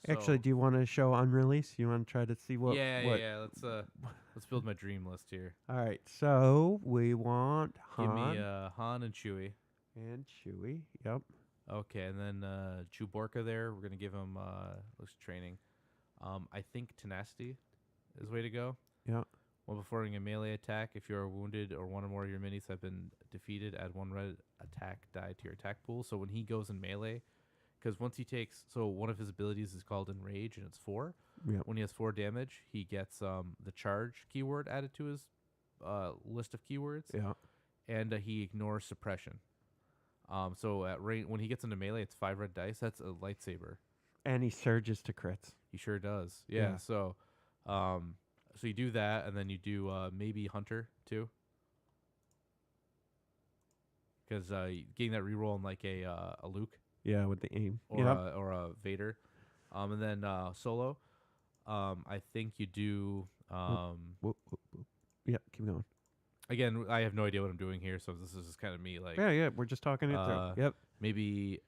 [SPEAKER 3] Actually, do you want to show unrelease? You want to try to see what?
[SPEAKER 2] Yeah. Let's build my dream list here.
[SPEAKER 3] All right. So we want Han
[SPEAKER 2] Give me Han and Chewie.
[SPEAKER 3] and Chewie. Yep.
[SPEAKER 2] Okay, and then Chewbacca there. We're gonna give him looks training. I think tenacity is the way to go.
[SPEAKER 3] Yeah.
[SPEAKER 2] While performing a melee attack, if you are wounded or one or more of your minis have been defeated, add 1 red attack die to your attack pool. So when he goes in melee, because once he takes, so one of his abilities is called Enrage, and it's 4.
[SPEAKER 3] Yep.
[SPEAKER 2] When he has 4 damage, he gets the charge keyword added to his list of keywords,
[SPEAKER 3] Yeah.
[SPEAKER 2] and he ignores suppression. So at when he gets into melee, it's 5 red dice. That's a lightsaber.
[SPEAKER 3] And he surges to crits.
[SPEAKER 2] He sure does. Yeah.
[SPEAKER 3] Yeah.
[SPEAKER 2] So, so you do that, and then you do maybe Hunter too, because getting that reroll on like a Luke
[SPEAKER 3] Yeah, with the aim.
[SPEAKER 2] or
[SPEAKER 3] Yep.
[SPEAKER 2] a Vader, and then Solo. I think you do.
[SPEAKER 3] Whoop, whoop, whoop. Yep. Keep going.
[SPEAKER 2] Again, I have no idea what I'm doing here, so this is just kind of me like
[SPEAKER 3] Yeah. We're just talking it through. Yep.
[SPEAKER 2] maybe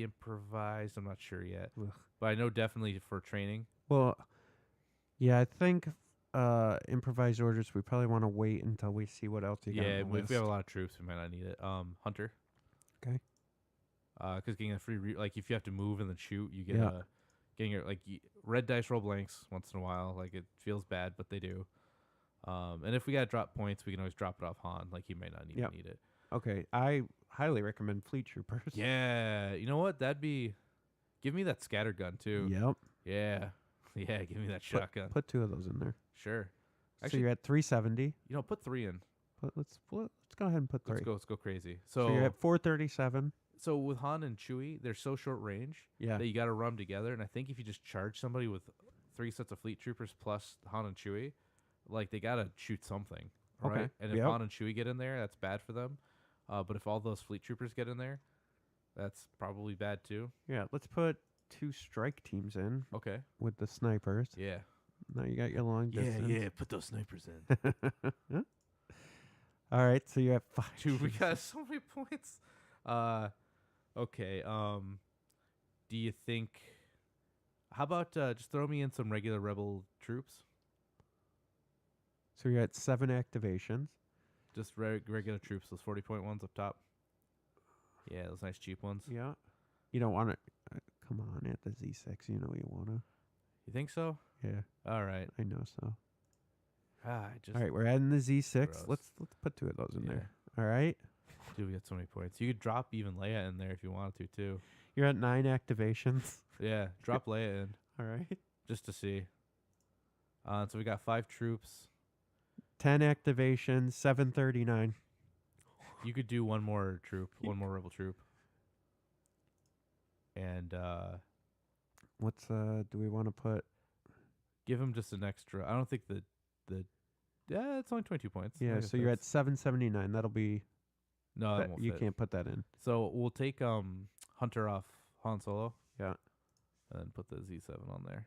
[SPEAKER 2] improvised. I'm not sure yet,
[SPEAKER 3] Ugh.
[SPEAKER 2] but I know definitely for training.
[SPEAKER 3] Well, yeah, I think improvised orders, we probably want to wait until we see what else you got.
[SPEAKER 2] Yeah,
[SPEAKER 3] on the
[SPEAKER 2] if we have a
[SPEAKER 3] list.
[SPEAKER 2] lot of troops, we might not need it. Hunter.
[SPEAKER 3] Okay.
[SPEAKER 2] Because getting a free like if you have to move and then shoot, you get
[SPEAKER 3] Yeah.
[SPEAKER 2] getting your red dice roll blanks once in a while. Like it feels bad, but they do. And if we gotta drop points, we can always drop it off Han. Like he might not even
[SPEAKER 3] Yep.
[SPEAKER 2] need it.
[SPEAKER 3] Okay, I highly recommend Fleet Troopers.
[SPEAKER 2] Yeah, you know what? Give me that scatter gun too.
[SPEAKER 3] Yep.
[SPEAKER 2] Yeah, yeah. Give me that shotgun.
[SPEAKER 3] Put 2 of those in there.
[SPEAKER 2] Sure.
[SPEAKER 3] So
[SPEAKER 2] Actually,
[SPEAKER 3] you're at 370.
[SPEAKER 2] put 3 in.
[SPEAKER 3] Let's go ahead and put 3.
[SPEAKER 2] Let's go crazy.
[SPEAKER 3] So you're at 437.
[SPEAKER 2] So with Han and Chewie, they're so short range
[SPEAKER 3] Yeah.
[SPEAKER 2] that you got to run together. And I think if you just charge somebody with 3 sets of fleet troopers plus Han and Chewie, like they got to shoot something, right?
[SPEAKER 3] Okay.
[SPEAKER 2] And if
[SPEAKER 3] Yep.
[SPEAKER 2] Han and Chewie get in there, that's bad for them. But if all those fleet troopers get in there, that's probably bad too.
[SPEAKER 3] Yeah, let's put 2 strike teams in
[SPEAKER 2] Okay.
[SPEAKER 3] with the snipers.
[SPEAKER 2] Yeah.
[SPEAKER 3] Now you got your long distance.
[SPEAKER 2] Put those snipers in.
[SPEAKER 3] All right, so you're at 5.
[SPEAKER 2] Dude, we got so many points. Okay. Do you think? How about just throw me in some regular rebel troops?
[SPEAKER 3] So you're at 7 activations.
[SPEAKER 2] Just regular troops. Those 40-point ones up top. Yeah, those nice cheap ones.
[SPEAKER 3] Yeah. You don't want to. Come on, at the Z6, you know you want to.
[SPEAKER 2] You think so?
[SPEAKER 3] Yeah,
[SPEAKER 2] All right.
[SPEAKER 3] I know so.
[SPEAKER 2] I just.
[SPEAKER 3] All right, we're adding the Z6.
[SPEAKER 2] Gross.
[SPEAKER 3] Let's put 2 of those in
[SPEAKER 2] Yeah.
[SPEAKER 3] there. All right.
[SPEAKER 2] Dude, we got so many points. You could drop even Leia in there if you wanted to too.
[SPEAKER 3] You're at 9 activations.
[SPEAKER 2] Yeah, drop Leia in
[SPEAKER 3] All right.
[SPEAKER 2] just to see. So we got 5 troops.
[SPEAKER 3] 10 activations, 739.
[SPEAKER 2] You could do one more troop, one more rebel troop. And
[SPEAKER 3] What's do we want to put?
[SPEAKER 2] give him just an extra. I don't think the yeah, it's only 22 points. I
[SPEAKER 3] Yeah,
[SPEAKER 2] guess
[SPEAKER 3] so you're at
[SPEAKER 2] that's-
[SPEAKER 3] 779. That'll be
[SPEAKER 2] no, that
[SPEAKER 3] that,
[SPEAKER 2] won't
[SPEAKER 3] you
[SPEAKER 2] fit.
[SPEAKER 3] can't put that in.
[SPEAKER 2] So we'll take Hunter off Han Solo.
[SPEAKER 3] Yeah.
[SPEAKER 2] And then put the Z7 on there.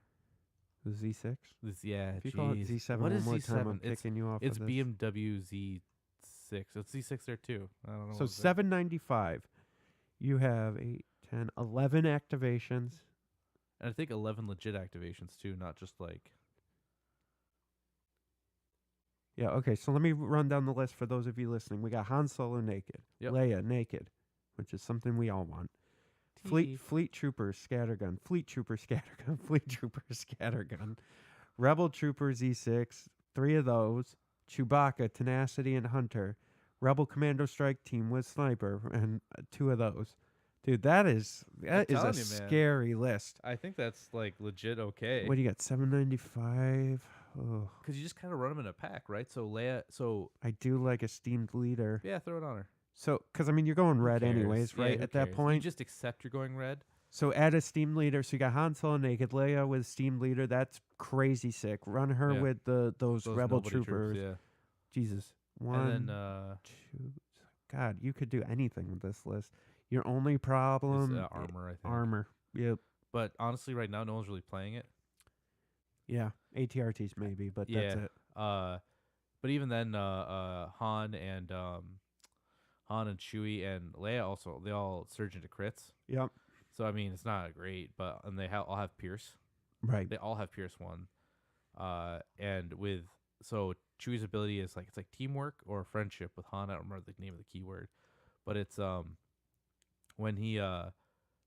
[SPEAKER 3] The Z6.
[SPEAKER 2] This
[SPEAKER 3] If you call it
[SPEAKER 2] jeez.
[SPEAKER 3] Z7
[SPEAKER 2] What
[SPEAKER 3] one
[SPEAKER 2] is
[SPEAKER 3] more
[SPEAKER 2] Z7?
[SPEAKER 3] time, I'm
[SPEAKER 2] It's
[SPEAKER 3] picking you off.
[SPEAKER 2] it's
[SPEAKER 3] of this.
[SPEAKER 2] BMW Z6. It's Z6 there too. I don't know.
[SPEAKER 3] So
[SPEAKER 2] what is that.
[SPEAKER 3] 795. You have 8, 10, 11 activations.
[SPEAKER 2] And I think 11 legit activations too, not just like
[SPEAKER 3] Yeah, okay, so let me run down the list for those of you listening. We got Han Solo naked,
[SPEAKER 2] Yep.
[SPEAKER 3] Leia naked, which is something we all want. Fleet Trooper Scattergun, Fleet Trooper Scattergun, Fleet Trooper Scattergun, Rebel Trooper Z6, 3 of those, Chewbacca, Tenacity, and Hunter, Rebel Commando Strike Team with Sniper, and 2 of those. Dude, that is a
[SPEAKER 2] telling you, man.
[SPEAKER 3] scary list.
[SPEAKER 2] I think that's like legit okay.
[SPEAKER 3] What do you got? 795. Oh,
[SPEAKER 2] Because you just kind of run them in a pack, right? So Leia,
[SPEAKER 3] I do like esteemed leader.
[SPEAKER 2] yeah, throw it on her.
[SPEAKER 3] So, because I mean, you're going
[SPEAKER 2] Who
[SPEAKER 3] red
[SPEAKER 2] cares?
[SPEAKER 3] anyways,
[SPEAKER 2] Yeah,
[SPEAKER 3] right?
[SPEAKER 2] who
[SPEAKER 3] At that
[SPEAKER 2] cares?
[SPEAKER 3] point.
[SPEAKER 2] you just accept you're going red.
[SPEAKER 3] So add a steam leader. So you got Han Solo naked, Leia with steam leader. That's crazy sick. Run her
[SPEAKER 2] Yeah.
[SPEAKER 3] with those rebel
[SPEAKER 2] nobody
[SPEAKER 3] troopers.
[SPEAKER 2] yeah.
[SPEAKER 3] Jesus. One,
[SPEAKER 2] And then
[SPEAKER 3] 2. God, you could do anything with this list. Your only
[SPEAKER 2] just,
[SPEAKER 3] problem
[SPEAKER 2] armor, I think.
[SPEAKER 3] armor. Yep.
[SPEAKER 2] But honestly, right now, no one's really playing it.
[SPEAKER 3] Yeah. ATRTs maybe, but that's
[SPEAKER 2] Yeah.
[SPEAKER 3] it.
[SPEAKER 2] But even then, Han and Chewie and Leia also they all surge into crits.
[SPEAKER 3] Yep.
[SPEAKER 2] So I mean, it's not great, but and they all have Pierce.
[SPEAKER 3] Right.
[SPEAKER 2] They all have Pierce 1. And with so Chewie's ability is like it's like teamwork or friendship with Han. I don't remember the name of the keyword, but it's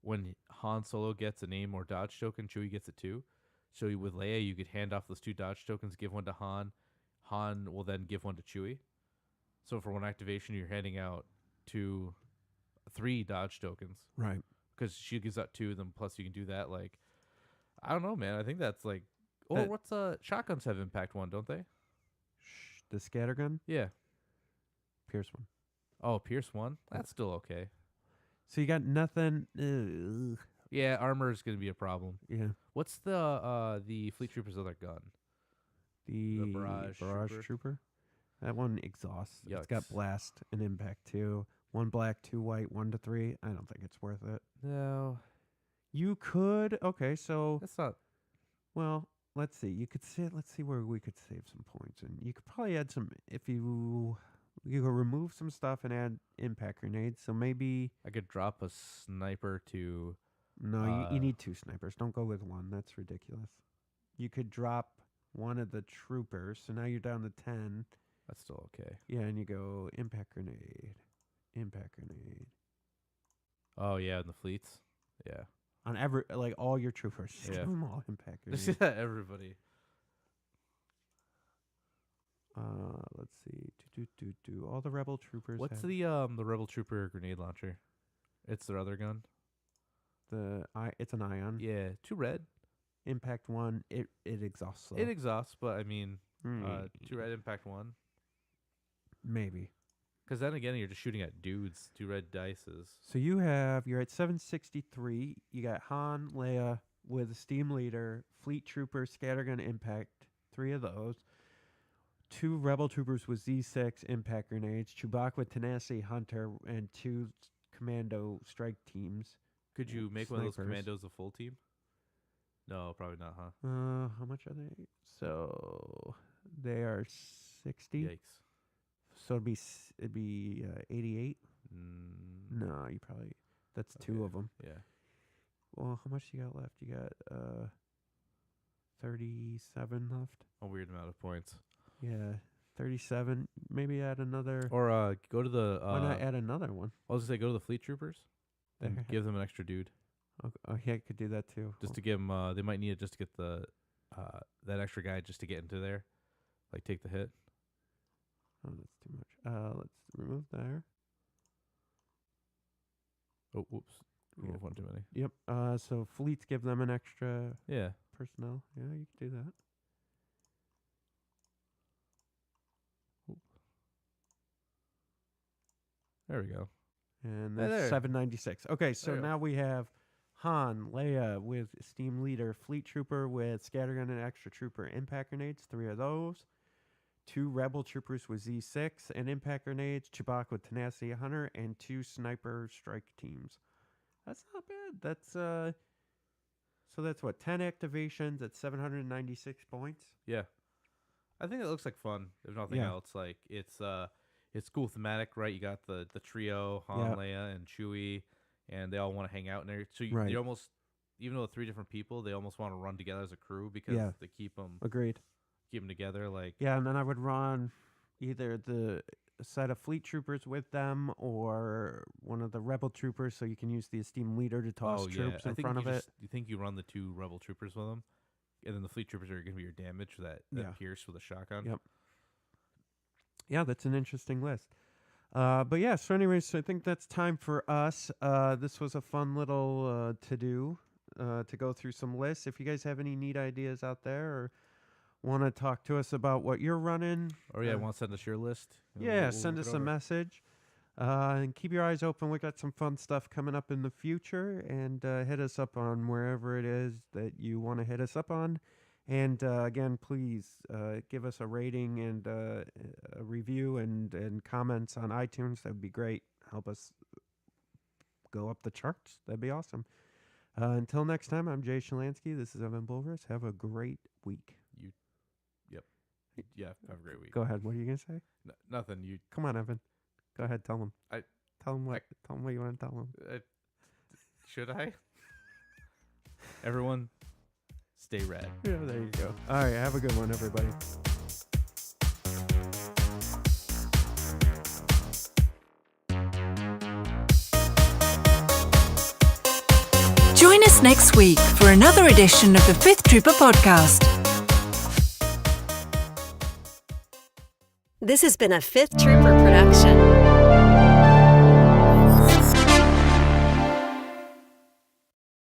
[SPEAKER 2] when Han Solo gets a name or dodge token, Chewie gets it too. So with Leia, you could hand off those 2 dodge tokens, give one to Han. Han will then give one to Chewie. So for one activation, you're handing out 3 dodge tokens
[SPEAKER 3] Right.
[SPEAKER 2] because she gives out 2. Then plus you can do that. Like I don't know, man. I think that's like. Or
[SPEAKER 3] That-
[SPEAKER 2] what's shotguns have impact 1, don't they?
[SPEAKER 3] The scattergun,
[SPEAKER 2] Yeah.
[SPEAKER 3] Pierce 1.
[SPEAKER 2] Oh, Pierce 1. That's still okay.
[SPEAKER 3] So you got nothing. Ugh.
[SPEAKER 2] Yeah, armor is gonna be a problem.
[SPEAKER 3] Yeah.
[SPEAKER 2] What's the Fleet Trooper's other gun?
[SPEAKER 3] The
[SPEAKER 2] Barrage
[SPEAKER 3] Trooper. That one exhausts. It's got
[SPEAKER 2] Yucks.
[SPEAKER 3] blast and impact 2. 1 black, 2 white, 1 to 3. I don't think it's worth it.
[SPEAKER 2] No,
[SPEAKER 3] You could. Okay, so
[SPEAKER 2] that's not.
[SPEAKER 3] well, let's see. You could say. Let's see where we could save some points, and you could probably add some if you could remove some stuff and add impact grenades. So maybe
[SPEAKER 2] I could drop a sniper to.
[SPEAKER 3] no. You
[SPEAKER 2] Uh,
[SPEAKER 3] need 2 snipers. Don't go with 1. That's ridiculous. You could drop one of the troopers. So now you're down to 10.
[SPEAKER 2] That's still okay.
[SPEAKER 3] Yeah, and you go impact grenade, impact grenade
[SPEAKER 2] Oh yeah, and the fleets. Yeah.
[SPEAKER 3] on like all your troopers. Just
[SPEAKER 2] Yeah.
[SPEAKER 3] give them all impact grenade.
[SPEAKER 2] Everybody.
[SPEAKER 3] Let's see. Do all the rebel troopers.
[SPEAKER 2] What's
[SPEAKER 3] have
[SPEAKER 2] the Rebel Trooper grenade launcher? It's their other gun.
[SPEAKER 3] It's an ion.
[SPEAKER 2] Yeah, 2 red.
[SPEAKER 3] Impact 1. It exhausts.
[SPEAKER 2] It exhausts, but I mean,
[SPEAKER 3] Mm,
[SPEAKER 2] 2 red impact 1.
[SPEAKER 3] maybe.
[SPEAKER 2] Because then again, you're just shooting at dudes. 2 red dices.
[SPEAKER 3] So you're at 763. You got Han, Leia with Steam Leader, Fleet Trooper, Scattergun, Impact. 3 of those. 2 Rebel Troopers with Z6 impact grenades. Chewbacca with Tenacity, Hunter, and 2 Commando Strike Teams.
[SPEAKER 2] Could you make one of those
[SPEAKER 3] Snipers.
[SPEAKER 2] commandos a full team? No, probably not, huh?
[SPEAKER 3] How much are they? So they are 60.
[SPEAKER 2] Yikes.
[SPEAKER 3] So it'd be 88. No, you probably that's two of them.
[SPEAKER 2] Yeah.
[SPEAKER 3] Well, how much you got left? You got 37 left.
[SPEAKER 2] A weird amount of points.
[SPEAKER 3] Yeah, 37. Maybe add another.
[SPEAKER 2] Or go to the.
[SPEAKER 3] Why not add another one?
[SPEAKER 2] I was gonna say go to the Fleet Troopers and
[SPEAKER 3] There.
[SPEAKER 2] give them an extra dude,
[SPEAKER 3] Oh, yeah, I could do that too.
[SPEAKER 2] just to give them. They might need it just to get the that extra guy just to get into there, like take the hit.
[SPEAKER 3] Oh, that's too much. Let's remove there.
[SPEAKER 2] Oh, whoops.
[SPEAKER 3] Yeah.
[SPEAKER 2] One too many.
[SPEAKER 3] Yep. So fleets give them an extra
[SPEAKER 2] Yeah.
[SPEAKER 3] personnel. Yeah, you can do that.
[SPEAKER 2] There we go.
[SPEAKER 3] And
[SPEAKER 2] Hey
[SPEAKER 3] that's
[SPEAKER 2] there.
[SPEAKER 3] 796. Okay, so
[SPEAKER 2] There you go.
[SPEAKER 3] now we have Han, Leia with Steam Leader, Fleet Trooper with Scattergun and Extra Trooper Impact Grenades, 3 of those. 2 Rebel Troopers with Z6 and Impact Grenades, Chewbacca with Tenacity Hunter, and 2 Sniper Strike Teams. That's not bad. That's so that's what, 10 activations at 796 points?
[SPEAKER 2] Yeah. I think it looks like fun. If nothing
[SPEAKER 3] Yeah.
[SPEAKER 2] else, like it's cool thematic, right? You got the trio, Han,
[SPEAKER 3] Yeah.
[SPEAKER 2] Leia, and Chewie, and they all want to hang out in there. So
[SPEAKER 3] Right.
[SPEAKER 2] they almost, even though 3 different people, they almost want to run together as a crew because
[SPEAKER 3] Yeah.
[SPEAKER 2] they keep them
[SPEAKER 3] Agreed.
[SPEAKER 2] together. Like
[SPEAKER 3] Yeah, and then I would run either the set of Fleet Troopers with them or one of the Rebel Troopers, so you can use the Esteemed Leader to toss troops
[SPEAKER 2] I
[SPEAKER 3] in
[SPEAKER 2] think
[SPEAKER 3] front of
[SPEAKER 2] you
[SPEAKER 3] it.
[SPEAKER 2] You think you run the 2 Rebel Troopers with them, and then the Fleet Troopers are going to be your damage for that
[SPEAKER 3] Yeah.
[SPEAKER 2] pierce with a shotgun.
[SPEAKER 3] Yep. Yeah, that's an interesting list. But yeah, so anyways, so I think that's time for us. This was a fun little to-do to go through some lists. If you guys have any neat ideas out there or want to talk to us about what you're running,
[SPEAKER 2] Or want to send us your list? and
[SPEAKER 3] yeah,
[SPEAKER 2] we'll
[SPEAKER 3] send
[SPEAKER 2] look
[SPEAKER 3] us
[SPEAKER 2] it
[SPEAKER 3] a
[SPEAKER 2] over.
[SPEAKER 3] message. And keep your eyes open. We got some fun stuff coming up in the future. And hit us up on wherever it is that you want to hit us up on. And again, please give us a rating and a review and comments on iTunes. That would be great. Help us go up the charts. That'd be awesome. Until next time, I'm Jay Shalansky. This is Evan Bulvers. Have a great week.
[SPEAKER 2] Yeah, have a great week.
[SPEAKER 3] Go ahead. What are you going to say?
[SPEAKER 2] Nothing. You
[SPEAKER 3] Come on, Evan. Go ahead. Tell him. Tell him what. Tell him what you want to tell him.
[SPEAKER 2] should I? Everyone, stay rad.
[SPEAKER 3] Yeah, there you go. All right. Have a good one, everybody.
[SPEAKER 1] Join us next week for another edition of the Fifth Trooper Podcast.
[SPEAKER 4] This has been a Fifth Trooper production.